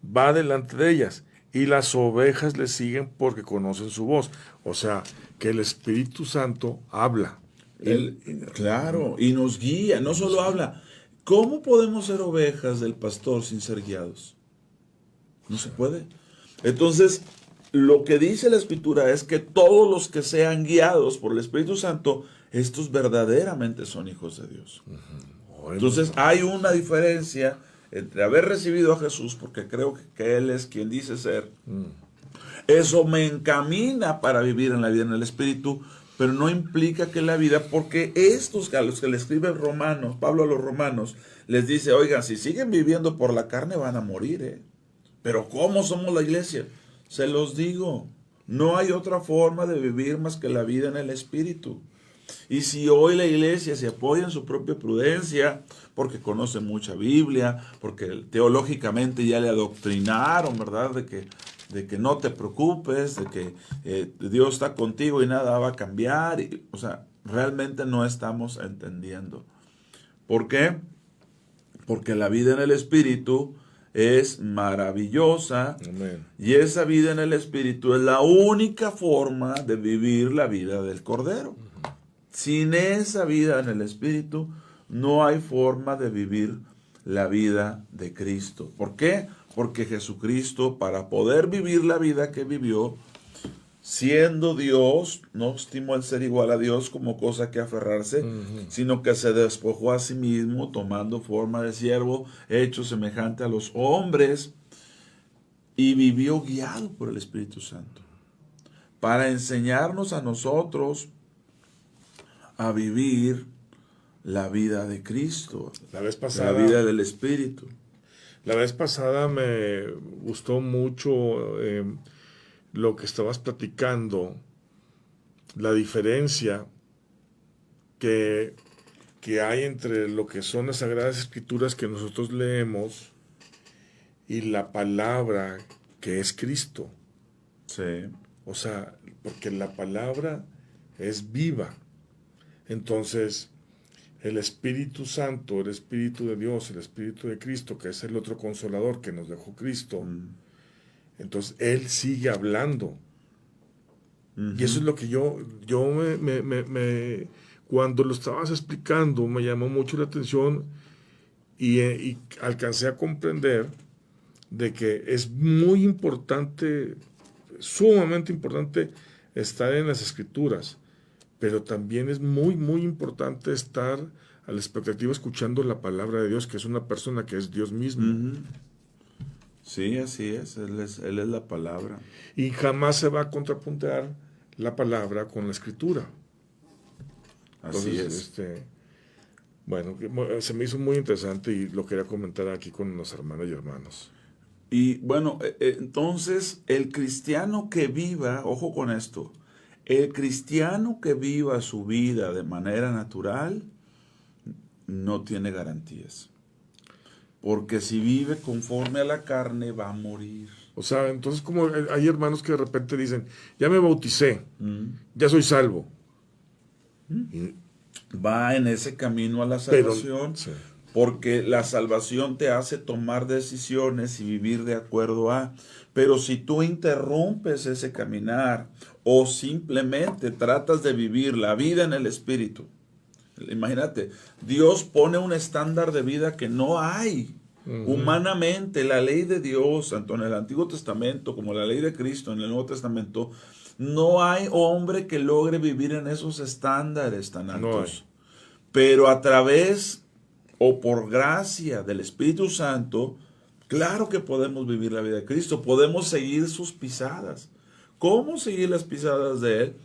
Speaker 4: va delante de ellas, y las ovejas le siguen porque conocen su voz. O sea, que el Espíritu Santo habla.
Speaker 3: Claro, y nos guía, no solo habla. ¿Cómo podemos ser ovejas del pastor sin ser guiados? No se puede. Entonces, lo que dice la Escritura es que todos los que sean guiados por el Espíritu Santo, estos verdaderamente son hijos de Dios. Entonces, hay una diferencia entre haber recibido a Jesús, porque creo que Él es quien dice ser. Eso me encamina para vivir en la vida en el Espíritu, pero no implica que la vida, porque estos a los que le escribe Pablo a los romanos, les dice, oigan, si siguen viviendo por la carne van a morir, Pero ¿cómo somos la iglesia? Se los digo, no hay otra forma de vivir más que la vida en el Espíritu. Y si hoy la iglesia se apoya en su propia prudencia, porque conoce mucha Biblia, porque teológicamente ya le adoctrinaron, ¿verdad? De que no te preocupes, de que Dios está contigo y nada va a cambiar. O sea, realmente no estamos entendiendo. ¿Por qué? Porque la vida en el Espíritu es maravillosa.
Speaker 4: Amén.
Speaker 3: Y esa vida en el Espíritu es la única forma de vivir la vida del Cordero. Sin esa vida en el Espíritu no hay forma de vivir la vida de Cristo. ¿Por qué? Porque Jesucristo, para poder vivir la vida que vivió, siendo Dios, no estimó el ser igual a Dios como cosa que aferrarse, sino que se despojó a sí mismo, tomando forma de siervo, hecho semejante a los hombres, y vivió guiado por el Espíritu Santo, para enseñarnos a nosotros a vivir la vida de Cristo,
Speaker 4: La vez pasada,
Speaker 3: la vida del Espíritu.
Speaker 4: La vez pasada me gustó mucho lo que estabas platicando, la diferencia que hay entre lo que son las Sagradas Escrituras que nosotros leemos y la palabra que es Cristo.
Speaker 3: Sí.
Speaker 4: O sea, porque la palabra es viva. Entonces, el Espíritu Santo, el Espíritu de Dios, el Espíritu de Cristo, que es el otro consolador que nos dejó Cristo, entonces Él sigue hablando. Y eso es lo que yo cuando lo estabas explicando, me llamó mucho la atención y alcancé a comprender de que es muy importante, sumamente importante estar en las Escrituras, pero también es muy, muy importante estar a la expectativa escuchando la palabra de Dios, que es una persona que es Dios mismo.
Speaker 3: Sí, así es. Él es la palabra.
Speaker 4: Y jamás se va a contrapuntear la palabra con la Escritura.
Speaker 3: Así
Speaker 4: Entonces,
Speaker 3: es.
Speaker 4: Bueno, se me hizo muy interesante y lo quería comentar aquí con los hermanos y hermanos.
Speaker 3: Y bueno, entonces el cristiano que viva, ojo con esto, el cristiano que viva su vida de manera natural no tiene garantías. Porque si vive conforme a la carne va a morir.
Speaker 4: O sea, entonces como hay hermanos que de repente dicen, ya me bauticé, ya soy salvo. Y,
Speaker 3: va en ese camino a la salvación,
Speaker 4: sí.
Speaker 3: Porque la salvación te hace tomar decisiones y vivir de acuerdo a. Pero si tú interrumpes ese caminar o simplemente tratas de vivir la vida en el Espíritu, imagínate, Dios pone un estándar de vida que no hay. Humanamente, la ley de Dios, tanto en el Antiguo Testamento como la ley de Cristo en el Nuevo Testamento, no hay hombre que logre vivir en esos estándares tan altos.
Speaker 4: No hay.
Speaker 3: Pero a través o por gracia del Espíritu Santo, claro que podemos vivir la vida de Cristo, podemos seguir sus pisadas. ¿Cómo seguir las pisadas de Él?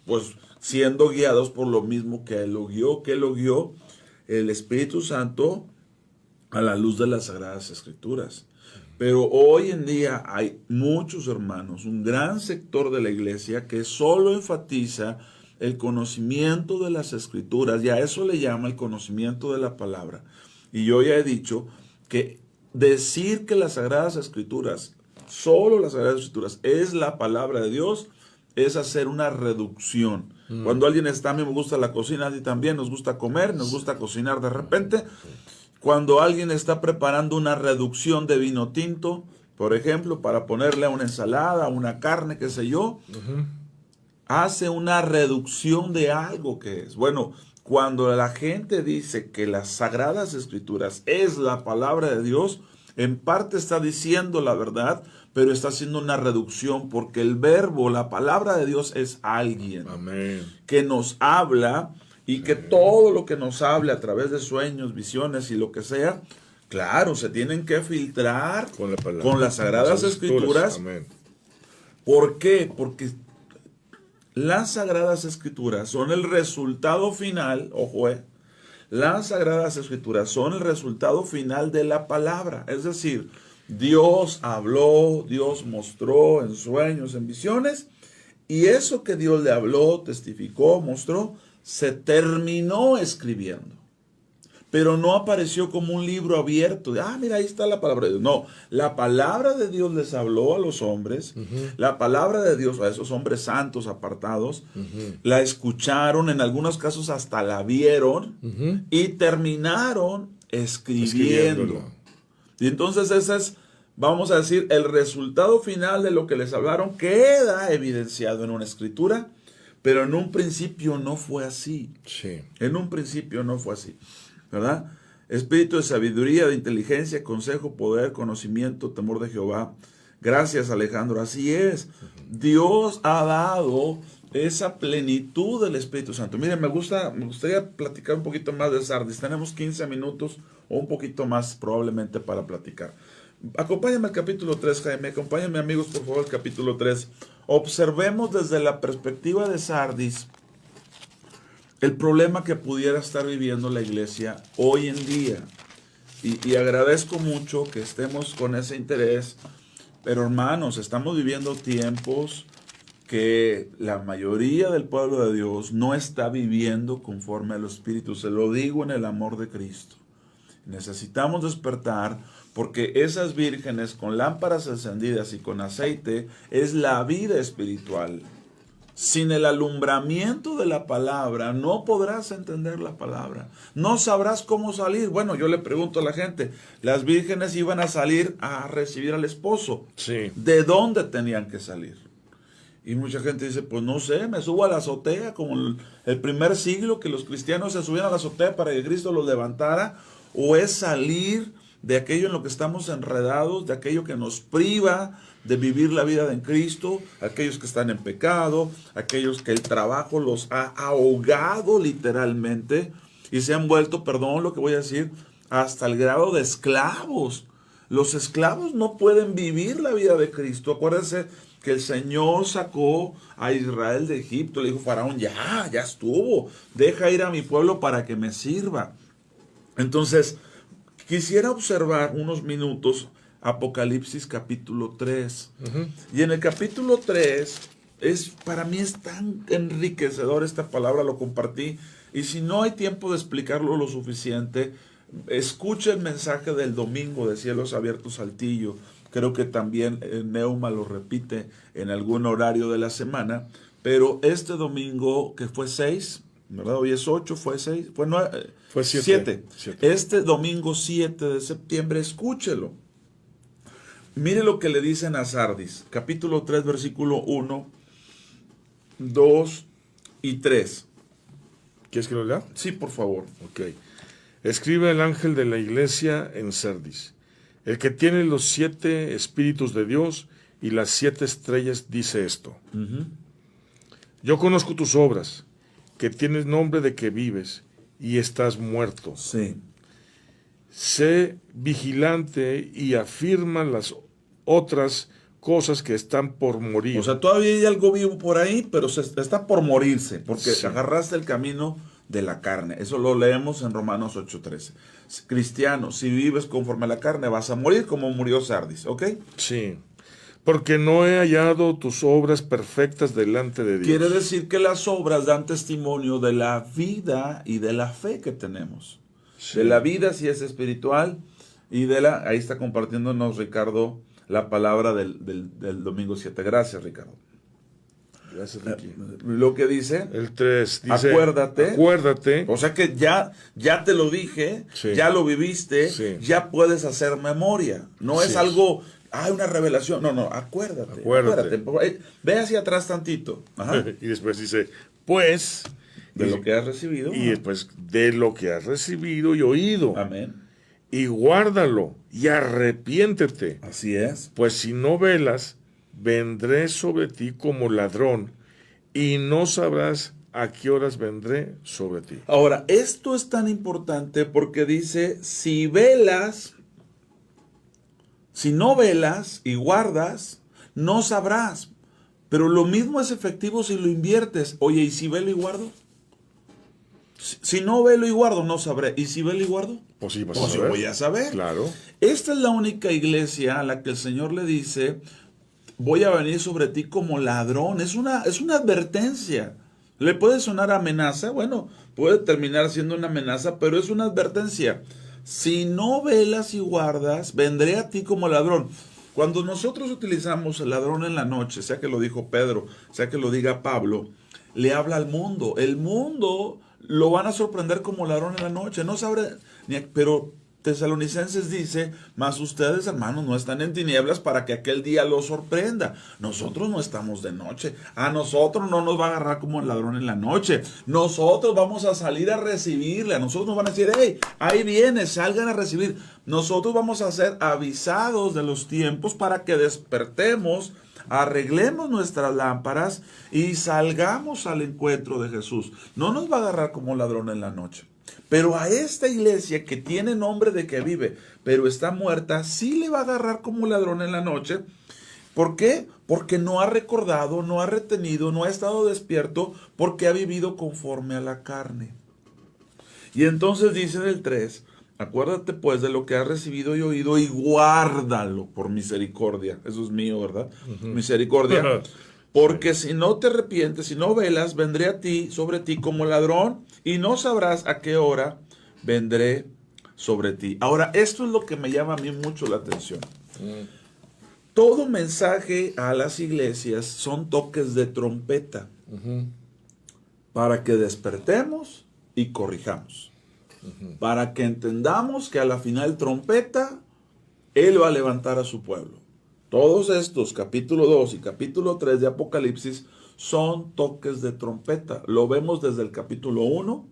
Speaker 3: Pues siendo guiados por lo mismo que Él lo guió, el Espíritu Santo a la luz de las Sagradas Escrituras. Pero hoy en día hay muchos hermanos, un gran sector de la iglesia que solo enfatiza el conocimiento de las Escrituras, y a eso le llama el conocimiento de la palabra. Y yo ya he dicho que decir que las Sagradas Escrituras, solo las Sagradas Escrituras, es la palabra de Dios, es hacer una reducción. Cuando alguien está, a mí me gusta la cocina, a ti también, nos gusta comer, nos gusta cocinar de repente. Cuando alguien está preparando una reducción de vino tinto, por ejemplo, para ponerle a una ensalada, a una carne, qué sé yo, hace una reducción de algo que es. Bueno, cuando la gente dice que las Sagradas Escrituras es la palabra de Dios, en parte está diciendo la verdad, pero está haciendo una reducción porque el verbo, la palabra de Dios es alguien.
Speaker 4: Amén.
Speaker 3: Que nos habla y que todo lo que nos hable a través de sueños, visiones y lo que sea, claro, se tienen que filtrar con las Sagradas Escrituras.
Speaker 4: Amén.
Speaker 3: ¿Por qué? Porque las Sagradas Escrituras son el resultado final, ojo, las Sagradas Escrituras son el resultado final de la palabra. Es decir, Dios habló, Dios mostró en sueños, en visiones, y eso que Dios le habló, testificó, mostró, se terminó escribiendo. Pero no apareció como un libro abierto. De, mira, ahí está la palabra de Dios. No, la palabra de Dios les habló a los hombres. La palabra de Dios a esos hombres santos apartados. La escucharon, en algunos casos hasta la vieron. Y terminaron escribiendo. Y entonces ese es, vamos a decir, el resultado final de lo que les hablaron. Queda evidenciado en una escritura. Pero en un principio no fue así.
Speaker 4: Sí.
Speaker 3: En un principio no fue así. ¿Verdad? Espíritu de sabiduría, de inteligencia, consejo, poder, conocimiento, temor de Jehová. Gracias, Alejandro. Así es. Dios ha dado esa plenitud del Espíritu Santo. Miren, me gustaría platicar un poquito más de Sardis. Tenemos 15 minutos o un poquito más probablemente para platicar. Acompáñame al capítulo 3, Jaime. Acompáñame, amigos, por favor, al capítulo 3. Observemos desde la perspectiva de Sardis el problema que pudiera estar viviendo la iglesia hoy en día. Y agradezco mucho que estemos con ese interés. Pero hermanos, estamos viviendo tiempos que la mayoría del pueblo de Dios no está viviendo conforme al Espíritu. Se lo digo en el amor de Cristo. Necesitamos despertar porque esas vírgenes con lámparas encendidas y con aceite es la vida espiritual. Sin el alumbramiento de la palabra no podrás entender la palabra. No sabrás cómo salir. Bueno, yo le pregunto a la gente, las vírgenes iban a salir a recibir al esposo.
Speaker 4: Sí.
Speaker 3: ¿De dónde tenían que salir? Y mucha gente dice, pues no sé, me subo a la azotea, como el primer siglo que los cristianos se subían a la azotea para que Cristo los levantara, o es salir de aquello en lo que estamos enredados, de aquello que nos priva de vivir la vida en Cristo, aquellos que están en pecado, aquellos que el trabajo los ha ahogado literalmente y se han vuelto, perdón lo que voy a decir, hasta el grado de esclavos. Los esclavos no pueden vivir la vida de Cristo. Acuérdense que el Señor sacó a Israel de Egipto, le dijo Faraón, ya estuvo, deja ir a mi pueblo para que me sirva. Entonces, quisiera observar unos minutos Apocalipsis capítulo 3. Y en el capítulo 3, para mí es tan enriquecedor esta palabra, lo compartí. Y si no hay tiempo de explicarlo lo suficiente, escuche el mensaje del domingo de Cielos Abiertos Saltillo. Creo que también Neuma lo repite en algún horario de la semana. Pero este domingo, que fue 6, ¿verdad? Hoy es 8, fue 6, fue 7. Este domingo 7 de septiembre, escúchelo. Mire lo que le dicen a Sardis, capítulo 3, versículo 1, 2 y 3.
Speaker 4: ¿Quieres que lo lea?
Speaker 3: Sí, por favor.
Speaker 4: Ok. Escribe el ángel de la iglesia en Sardis. El que tiene los 7 espíritus de Dios y las 7 estrellas dice esto. Yo conozco tus obras, que tienes nombre de que vives y estás muerto.
Speaker 3: Sí.
Speaker 4: Sé vigilante y afirma las otras cosas que están por morir.
Speaker 3: O sea, todavía hay algo vivo por ahí, pero está por morirse, porque
Speaker 4: Sí.
Speaker 3: agarraste el camino de la carne. Eso lo leemos en Romanos 8:13. Cristiano, si vives conforme a la carne, vas a morir como murió Sardis, ¿ok?
Speaker 4: Sí. Porque no he hallado tus obras perfectas delante de Dios.
Speaker 3: Quiere decir que las obras dan testimonio de la vida y de la fe que tenemos.
Speaker 4: Sí.
Speaker 3: De la vida si es espiritual y ahí está compartiéndonos Ricardo la palabra del domingo 7. Gracias, Ricardo.
Speaker 4: Gracias, Ricky.
Speaker 3: Lo que dice,
Speaker 4: El 3 dice,
Speaker 3: acuérdate. O sea que ya te lo dije,
Speaker 4: Sí.
Speaker 3: ya lo viviste,
Speaker 4: Sí.
Speaker 3: ya puedes hacer memoria. No es
Speaker 4: Sí.
Speaker 3: algo una revelación. No, acuérdate. Ve hacia atrás tantito. Ajá.
Speaker 4: Y después dice, pues...
Speaker 3: De lo que has recibido.
Speaker 4: Y después, de lo que has recibido y oído.
Speaker 3: Amén.
Speaker 4: Y guárdalo y arrepiéntete.
Speaker 3: Así es.
Speaker 4: Pues si no velas, vendré sobre ti como ladrón y no sabrás a qué horas vendré sobre ti.
Speaker 3: Ahora, esto es tan importante porque dice, si no velas y guardas, no sabrás. Pero lo mismo es efectivo si lo inviertes. Oye, ¿y si velo y guardo? Si no velo y guardo, no sabré. ¿Y si velo y guardo?
Speaker 4: Pues sí, vas a
Speaker 3: Pues
Speaker 4: saber.
Speaker 3: yo voy a saber.
Speaker 4: Claro.
Speaker 3: Esta es la única iglesia a la que el Señor le dice, voy a venir sobre ti como ladrón. Es una advertencia. ¿Le puede sonar amenaza? Bueno, puede terminar siendo una amenaza, pero es una advertencia. Si no velas y guardas, vendré a ti como ladrón. Cuando nosotros utilizamos el ladrón en la noche, sea que lo dijo Pedro, sea que lo diga Pablo, le habla al mundo. El mundo lo van a sorprender como ladrón en la noche. No sabré, pero Tesalonicenses dice, mas ustedes, hermanos, no están en tinieblas para que aquel día los sorprenda. Nosotros no estamos de noche. A nosotros no nos va a agarrar como el ladrón en la noche. Nosotros vamos a salir a recibirle. A nosotros nos van a decir, hey, ahí viene, salgan a recibir. Nosotros vamos a ser avisados de los tiempos para que despertemos, arreglemos nuestras lámparas y salgamos al encuentro de Jesús. No nos va a agarrar como ladrón en la noche. Pero a esta iglesia que tiene nombre de que vive, pero está muerta, sí le va a agarrar como ladrón en la noche. ¿Por qué? Porque no ha recordado, no ha retenido, no ha estado despierto, porque ha vivido conforme a la carne. Y entonces dice en el 3, acuérdate pues de lo que has recibido y oído y guárdalo por misericordia. Eso es mío, ¿verdad? Misericordia. Porque si no te arrepientes, si no velas, vendré a ti, sobre ti como ladrón, y no sabrás a qué hora vendré sobre ti. Ahora, esto es lo que me llama a mí mucho la atención. Todo mensaje a las iglesias son toques de trompeta para que despertemos y corrijamos. Para que entendamos que a la final trompeta, Él va a levantar a su pueblo. Todos estos, capítulo 2 y capítulo 3 de Apocalipsis, son toques de trompeta. Lo vemos desde el capítulo 1,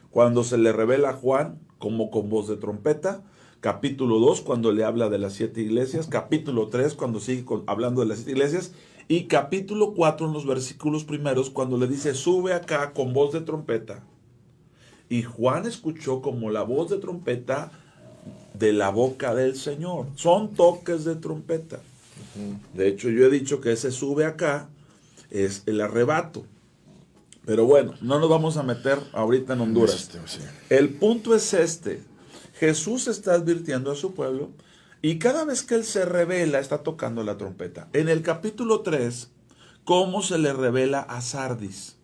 Speaker 3: cuando se le revela a Juan como con voz de trompeta. Capítulo 2, cuando le habla de las 7 iglesias. Capítulo 3, cuando sigue hablando de las 7 iglesias. Y capítulo 4, en los versículos primeros, cuando le dice, sube acá con voz de trompeta. Y Juan escuchó como la voz de trompeta de la boca del Señor. Son toques de trompeta. De hecho, yo he dicho que ese sube acá es el arrebato. Pero bueno, no nos vamos a meter ahorita en Honduras. El punto es este. Jesús está advirtiendo a su pueblo y cada vez que Él se revela está tocando la trompeta. En el capítulo 3, ¿cómo se le revela a Sardis?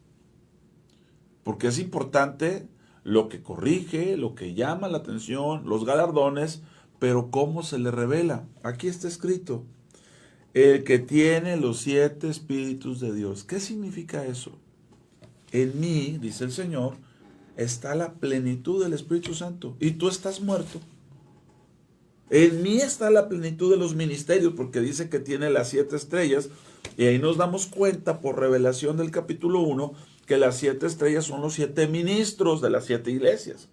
Speaker 3: Porque es importante lo que corrige, lo que llama la atención, los galardones, pero ¿cómo se le revela? Aquí está escrito. El que tiene los 7 espíritus de Dios. ¿Qué significa eso? En mí, dice el Señor, está la plenitud del Espíritu Santo. Y tú estás muerto. En mí está la plenitud de los ministerios, porque dice que tiene las 7 estrellas. Y ahí nos damos cuenta, por revelación del capítulo 1, que las 7 estrellas son los 7 ministros de las 7 iglesias.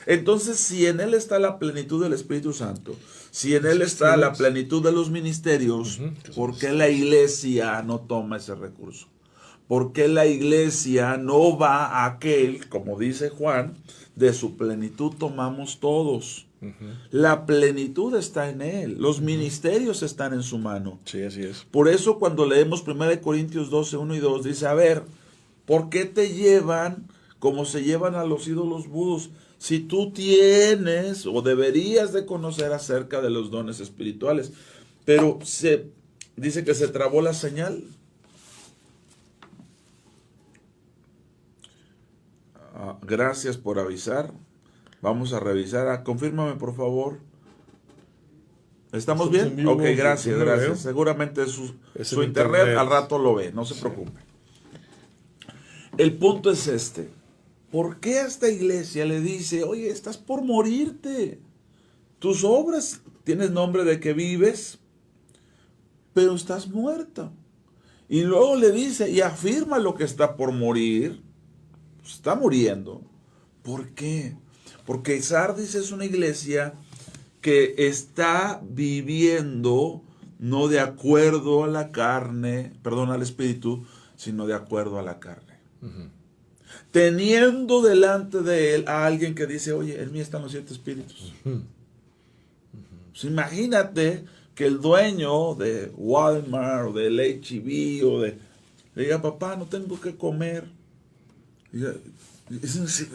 Speaker 3: Entonces, si en Él está la plenitud del Espíritu Santo, si en Él está la plenitud de los ministerios, ¿por qué la iglesia no toma ese recurso? ¿Por qué la iglesia no va a aquel, como dice Juan, de su plenitud tomamos todos? La plenitud está en Él, los ministerios están en su mano.
Speaker 4: Sí, así es.
Speaker 3: Por eso cuando leemos 1 Corintios 12, 1 y 2, dice, a ver, ¿por qué te llevan como se llevan a los ídolos vudús? Si tú tienes o deberías de conocer acerca de los dones espirituales. Pero dice que se trabó la señal. Gracias por avisar. Vamos a revisar. Confírmame, por favor. ¿Estamos bien?
Speaker 4: Vivo,
Speaker 3: Ok, gracias,
Speaker 4: no
Speaker 3: gracias.
Speaker 4: veo.
Speaker 3: Seguramente su
Speaker 4: el
Speaker 3: internet al rato lo ve, no se preocupe. El punto es este. ¿Por qué a esta iglesia le dice, oye, estás por morirte? Tus obras, tienes nombre de que vives, pero estás muerto. Y luego le dice, y afirma lo que está por morir. Está muriendo. ¿Por qué? Porque Sardis es una iglesia que está viviendo no de acuerdo a la carne, perdón, al espíritu, sino de acuerdo a la carne. Teniendo delante de él a alguien que dice, oye, en mí están los 7 espíritus. Pues imagínate que el dueño de Walmart o del H-E-B o de le diga, papá, no tengo que comer. Diga,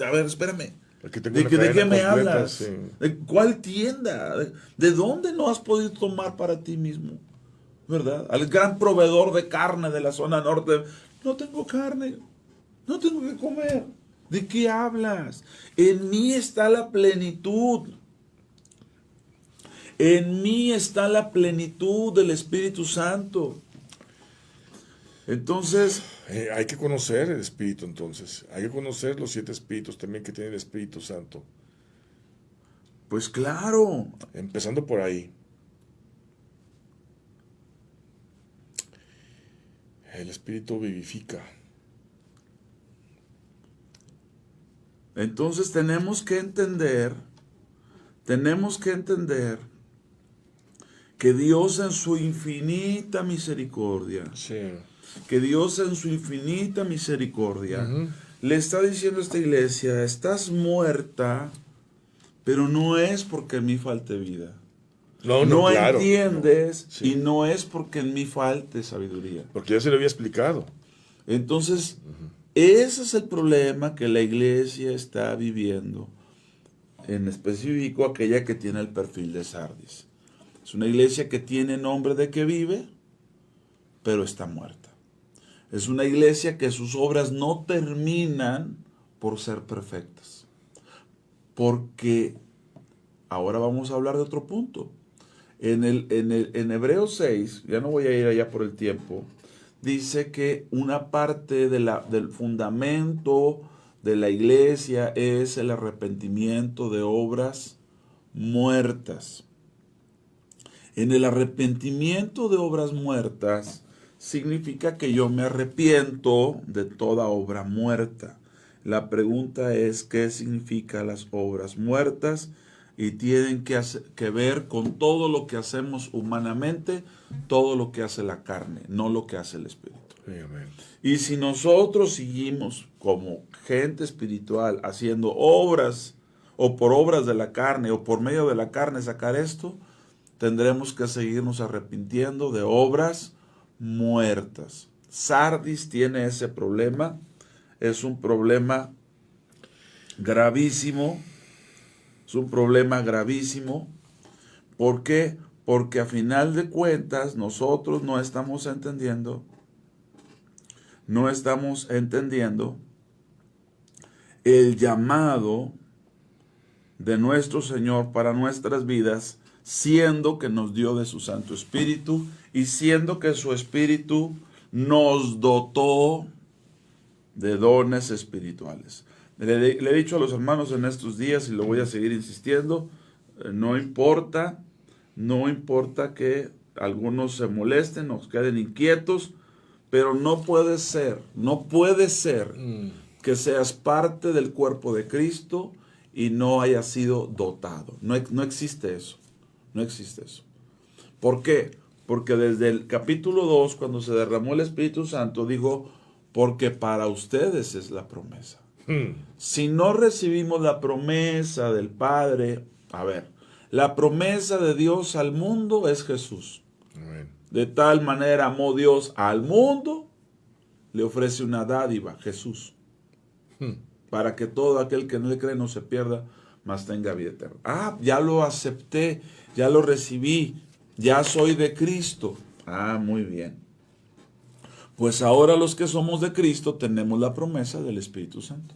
Speaker 3: a ver, espérame. ¿De qué me hablas?
Speaker 4: Sí.
Speaker 3: ¿De cuál tienda? ¿De dónde no has podido tomar para ti mismo? ¿Verdad? Al gran proveedor de carne de la zona norte. No tengo carne. No tengo que comer. ¿De qué hablas? En mí está la plenitud. En mí está la plenitud del Espíritu Santo. Entonces,
Speaker 4: hay que conocer el Espíritu entonces. Hay que conocer los 7 espíritus también que tiene el Espíritu Santo.
Speaker 3: pues claro.
Speaker 4: Empezando por ahí. El Espíritu vivifica.
Speaker 3: Entonces tenemos que entender que Dios en su infinita misericordia,
Speaker 4: Sí.
Speaker 3: que Dios en su infinita misericordia le está diciendo a esta iglesia, estás muerta, pero no es porque en mí falte vida.
Speaker 4: No, claro.
Speaker 3: Entiendes,
Speaker 4: no. Sí.
Speaker 3: y no es porque en mí falte sabiduría.
Speaker 4: Porque ya se lo había explicado.
Speaker 3: Entonces, ese es el problema que la iglesia está viviendo, en específico aquella que tiene el perfil de Sardis. Es una iglesia que tiene nombre de que vive, pero está muerta. Es una iglesia que sus obras no terminan por ser perfectas. Porque ahora vamos a hablar de otro punto. En Hebreos 6, ya no voy a ir allá por el tiempo, dice que una parte del fundamento de la iglesia es el arrepentimiento de obras muertas. En el arrepentimiento de obras muertas significa que yo me arrepiento de toda obra muerta. La pregunta es, ¿qué significa las obras muertas? Y tienen que ver con todo lo que hacemos humanamente, todo lo que hace la carne, no lo que hace el espíritu.
Speaker 4: Sí, amén.
Speaker 3: Y si nosotros seguimos como gente espiritual haciendo obras, o por obras de la carne, o por medio de la carne sacar esto, tendremos que seguirnos arrepintiendo de obras muertas. Sardis tiene ese problema, es un problema gravísimo. Es un problema gravísimo. ¿Por qué? Porque a final de cuentas nosotros no estamos entendiendo el llamado de nuestro Señor para nuestras vidas, siendo que nos dio de su Santo Espíritu y siendo que su Espíritu nos dotó de dones espirituales. Le he dicho a los hermanos en estos días y lo voy a seguir insistiendo, no importa que algunos se molesten, nos queden inquietos, pero no puede ser que seas parte del cuerpo de Cristo y no hayas sido dotado. No existe eso, no existe eso. ¿Por qué? Porque desde el capítulo 2, cuando se derramó el Espíritu Santo, dijo, porque para ustedes es la promesa. Si no recibimos la promesa del Padre, la promesa de Dios al mundo es Jesús.
Speaker 4: Amén.
Speaker 3: De tal manera amó Dios al mundo, le ofrece una dádiva, Jesús, para que todo aquel que en él cree no se pierda, mas tenga vida eterna. Ya lo acepté, ya lo recibí, ya soy de Cristo. Muy bien. Pues ahora los que somos de Cristo tenemos la promesa del Espíritu Santo.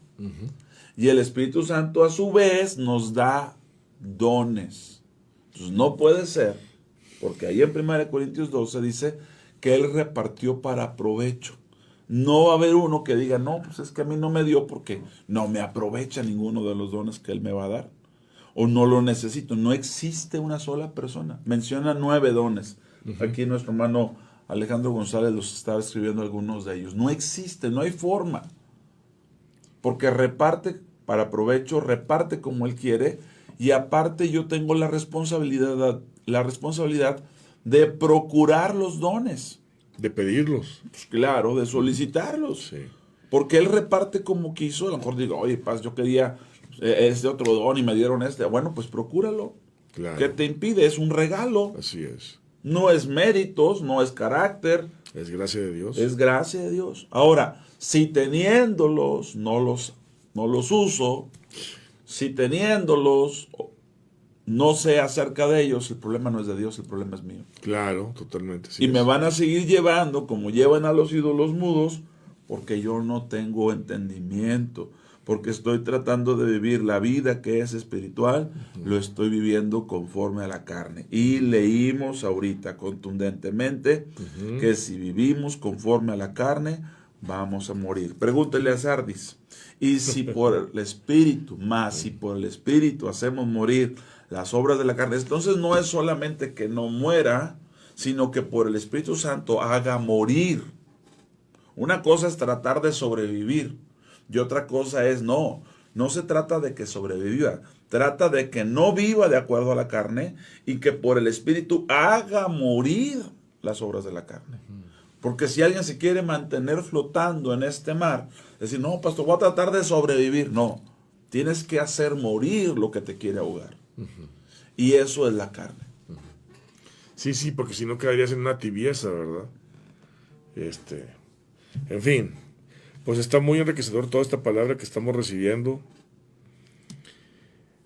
Speaker 3: Y el Espíritu Santo a su vez nos da dones. Entonces no puede ser, porque ahí en 1 Corintios 12 dice que Él repartió para provecho. No va a haber uno que diga, no, pues es que a mí no me dio porque no me aprovecha ninguno de los dones que Él me va a dar. O no lo necesito. No existe una sola persona. Menciona 9 dones. Aquí nuestro hermano Alejandro González los estaba escribiendo algunos de ellos. No existe, no hay forma. Porque reparte para provecho, reparte como Él quiere, y aparte yo tengo la responsabilidad de procurar los dones.
Speaker 4: De pedirlos.
Speaker 3: Pues claro, de solicitarlos.
Speaker 4: Sí.
Speaker 3: Porque Él reparte como quiso. A lo mejor digo, oye, Paz, yo quería este otro don y me dieron este. Bueno, pues procúralo.
Speaker 4: Claro.
Speaker 3: ¿Qué te impide? Es un regalo.
Speaker 4: Así es.
Speaker 3: No es méritos, no es carácter.
Speaker 4: Es gracia de Dios.
Speaker 3: Es gracia de Dios. Ahora, si teniéndolos no los uso, si teniéndolos no sé acerca de ellos, el problema no es de Dios, el problema es mío.
Speaker 4: Claro, totalmente. Sí
Speaker 3: Y me van a seguir llevando como llevan a los ídolos mudos, porque yo no tengo entendimiento, porque estoy tratando de vivir la vida que es espiritual, lo estoy viviendo conforme a la carne. Y leímos ahorita contundentemente que si vivimos conforme a la carne, vamos a morir. Pregúntele a Sardis. Y si por el Espíritu, más si por el Espíritu hacemos morir las obras de la carne, entonces no es solamente que no muera, sino que por el Espíritu Santo haga morir. Una cosa es tratar de sobrevivir y otra cosa es no se trata de que sobreviva, trata de que no viva de acuerdo a la carne y que por el Espíritu haga morir las obras de la carne. Porque si alguien se quiere mantener flotando en este mar, decir, no, pastor, voy a tratar de sobrevivir. No, tienes que hacer morir lo que te quiere ahogar. Y eso es la carne.
Speaker 4: Sí, porque si no quedarías en una tibieza, ¿verdad? En fin, pues está muy enriquecedor toda esta palabra que estamos recibiendo.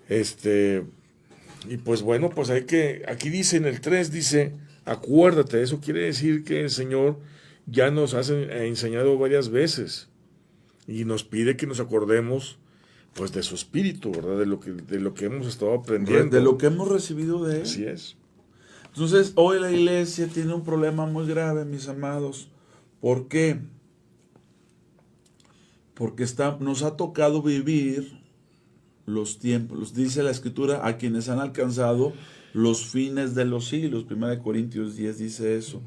Speaker 4: Y pues bueno, pues aquí dice en el 3, dice, acuérdate, eso quiere decir que el Señor ya nos ha enseñado varias veces y nos pide que nos acordemos pues de su espíritu, ¿verdad? De lo que hemos estado aprendiendo.
Speaker 3: De lo que hemos recibido de Él.
Speaker 4: Así es.
Speaker 3: Entonces, hoy la iglesia tiene un problema muy grave, mis amados. ¿Por qué? Porque nos ha tocado vivir los tiempos, dice la Escritura, a quienes han alcanzado los fines de los siglos. 1 Corintios 10 dice eso.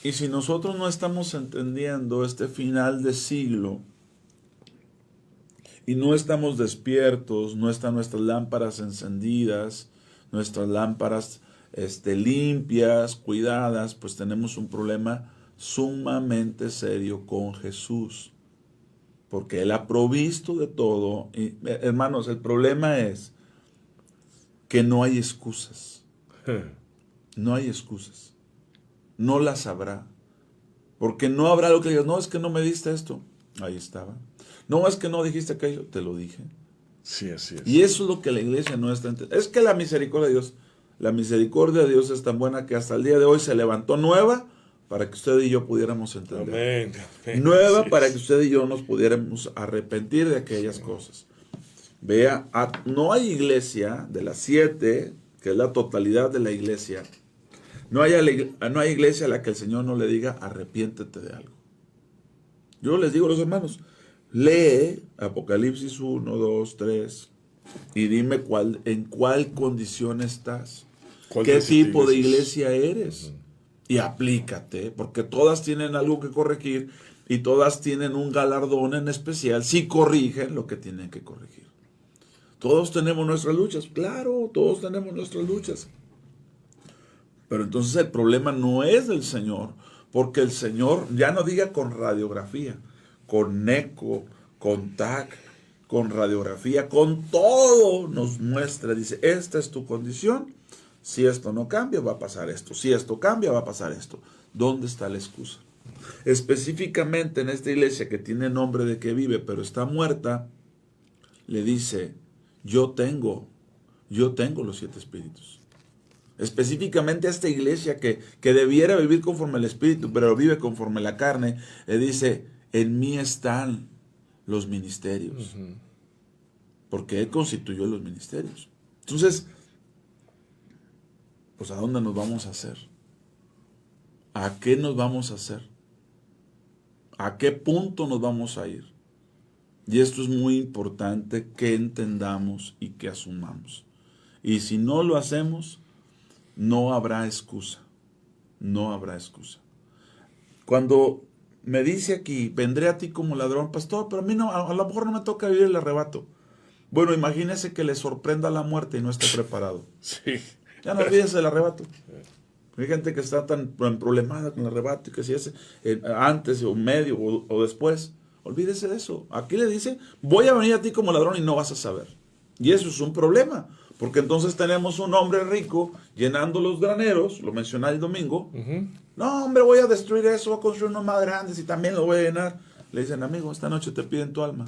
Speaker 3: Y si nosotros no estamos entendiendo este final de siglo y no estamos despiertos, no están nuestras lámparas encendidas, nuestras lámparas limpias, cuidadas, pues tenemos un problema sumamente serio con Jesús. Porque Él ha provisto de todo. Y, hermanos, el problema es que no hay excusas. No hay excusas. No las habrá. Porque no habrá lo que digas, no, es que no me diste esto. Ahí estaba. No, es que no dijiste aquello. Te lo dije.
Speaker 4: Sí, así es.
Speaker 3: Y eso es lo que la iglesia no está entendiendo. Es que la misericordia de Dios es tan buena que hasta el día de hoy se levantó nueva para que usted y yo pudiéramos entender.
Speaker 4: Amén.
Speaker 3: Nueva
Speaker 4: Así
Speaker 3: para
Speaker 4: es.
Speaker 3: que usted y yo nos pudiéramos arrepentir de aquellas cosas. Vea, no hay iglesia de las 7, que es la totalidad de la iglesia, no hay iglesia a la que el Señor no le diga arrepiéntete de algo. Yo les digo a los hermanos, lee Apocalipsis 1, 2, 3 y dime en cuál condición estás. ¿Qué tipo de iglesia eres? Y aplícate, porque todas tienen algo que corregir y todas tienen un galardón en especial si corrigen lo que tienen que corregir. Todos tenemos nuestras luchas, claro, todos tenemos nuestras luchas. Pero entonces el problema no es del Señor, porque el Señor, ya no diga con radiografía, con eco, con TAC, con radiografía, con todo nos muestra, dice, esta es tu condición. Si esto no cambia, va a pasar esto. Si esto cambia, va a pasar esto. ¿Dónde está la excusa? Específicamente en esta iglesia que tiene nombre de que vive, pero está muerta, le dice, yo tengo los 7 espíritus. Específicamente a esta iglesia que debiera vivir conforme al espíritu, pero vive conforme a la carne, le dice, en mí están los ministerios. Porque Él constituyó los ministerios. Entonces, pues ¿a dónde nos vamos a hacer? ¿A qué nos vamos a hacer? ¿A qué punto nos vamos a ir? Y esto es muy importante que entendamos y que asumamos. Y si no lo hacemos, no habrá excusa. no habrá excusa. Cuando me dice aquí, vendré a ti como ladrón, pastor, pero a mí no, a lo mejor no me toca vivir el arrebato. Bueno, imagínese que le sorprenda la muerte y no esté preparado.
Speaker 4: Sí.
Speaker 3: Ya no olvides el arrebato. Hay gente que está tan problemada con el arrebato y que si es antes o medio o después, olvídese de eso. Aquí le dice, voy a venir a ti como ladrón y no vas a saber. Y eso es un problema, porque entonces tenemos un hombre rico llenando los graneros, lo mencioné el domingo. No, hombre, voy a destruir eso, voy a construir unos más grandes y también lo voy a llenar. Le dicen, amigo, esta noche te piden tu alma.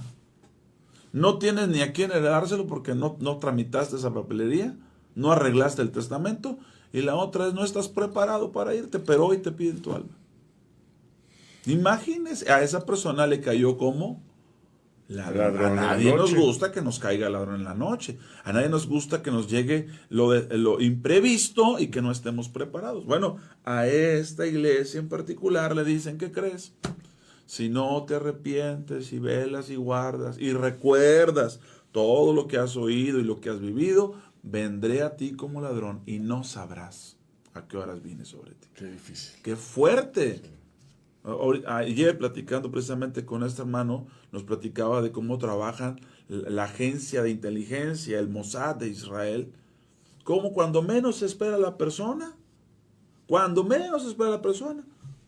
Speaker 3: No tienes ni a quién heredárselo porque no tramitaste esa papelería, no arreglaste el testamento, y la otra es no estás preparado para irte, pero hoy te piden tu alma. Imagínese, a esa persona le cayó como ladrón. A nadie nos gusta que nos caiga ladrón en la noche. A nadie nos gusta que nos llegue lo imprevisto y que no estemos preparados. Bueno, a esta iglesia en particular le dicen, ¿qué crees? Si no te arrepientes y velas y guardas y recuerdas todo lo que has oído y lo que has vivido, vendré a ti como ladrón y no sabrás a qué horas vine sobre ti.
Speaker 4: Qué difícil.
Speaker 3: ¡Qué fuerte! Ayer, platicando precisamente con este hermano, nos platicaba de cómo trabajan la agencia de inteligencia, el Mossad de Israel. Cómo cuando menos se espera la persona,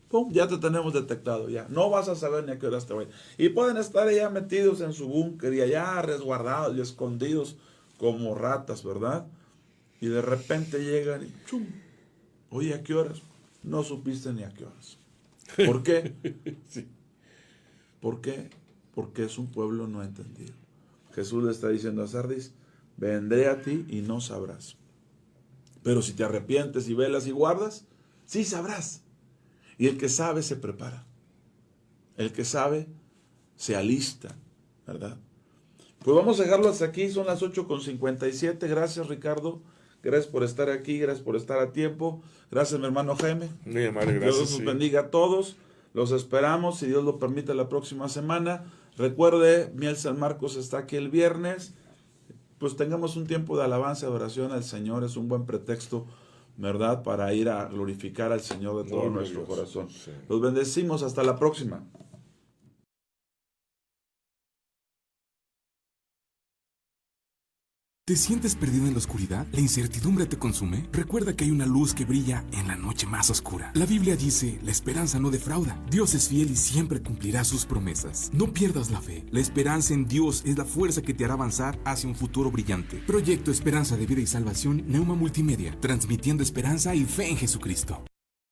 Speaker 3: ¡pum!, ya te tenemos detectado, ya. No vas a saber ni a qué horas te voy. Y pueden estar allá metidos en su búnker y allá resguardados y escondidos como ratas, ¿verdad? Y de repente llegan y ¡chum! Oye, ¿a qué horas? No supiste ni a qué horas. ¿Por qué?
Speaker 4: Sí.
Speaker 3: ¿Por qué? Porque es un pueblo no entendido. Jesús le está diciendo a Sardis, vendré a ti y no sabrás. Pero si te arrepientes y velas y guardas, sí sabrás. Y el que sabe se prepara. El que sabe se alista, ¿verdad? Pues vamos a dejarlo hasta aquí, son las 8:57. Gracias, Ricardo. Gracias por estar aquí, gracias por estar a tiempo. Gracias, mi hermano Jaime.
Speaker 4: Muy amable, gracias.
Speaker 3: Dios nos bendiga a todos. Los esperamos, si Dios lo permite, la próxima semana. Recuerde, Miel San Marcos está aquí el viernes. Pues tengamos un tiempo de alabanza y adoración al Señor. Es un buen pretexto, ¿verdad?, para ir a glorificar al Señor de todo nuestro corazón.
Speaker 4: Sí.
Speaker 3: Los bendecimos. Hasta la próxima.
Speaker 1: ¿Te sientes perdido en la oscuridad? ¿La incertidumbre te consume? Recuerda que hay una luz que brilla en la noche más oscura. La Biblia dice, la esperanza no defrauda. Dios es fiel y siempre cumplirá sus promesas. No pierdas la fe. La esperanza en Dios es la fuerza que te hará avanzar hacia un futuro brillante. Proyecto Esperanza de Vida y Salvación, Neuma Multimedia, transmitiendo esperanza y fe en Jesucristo.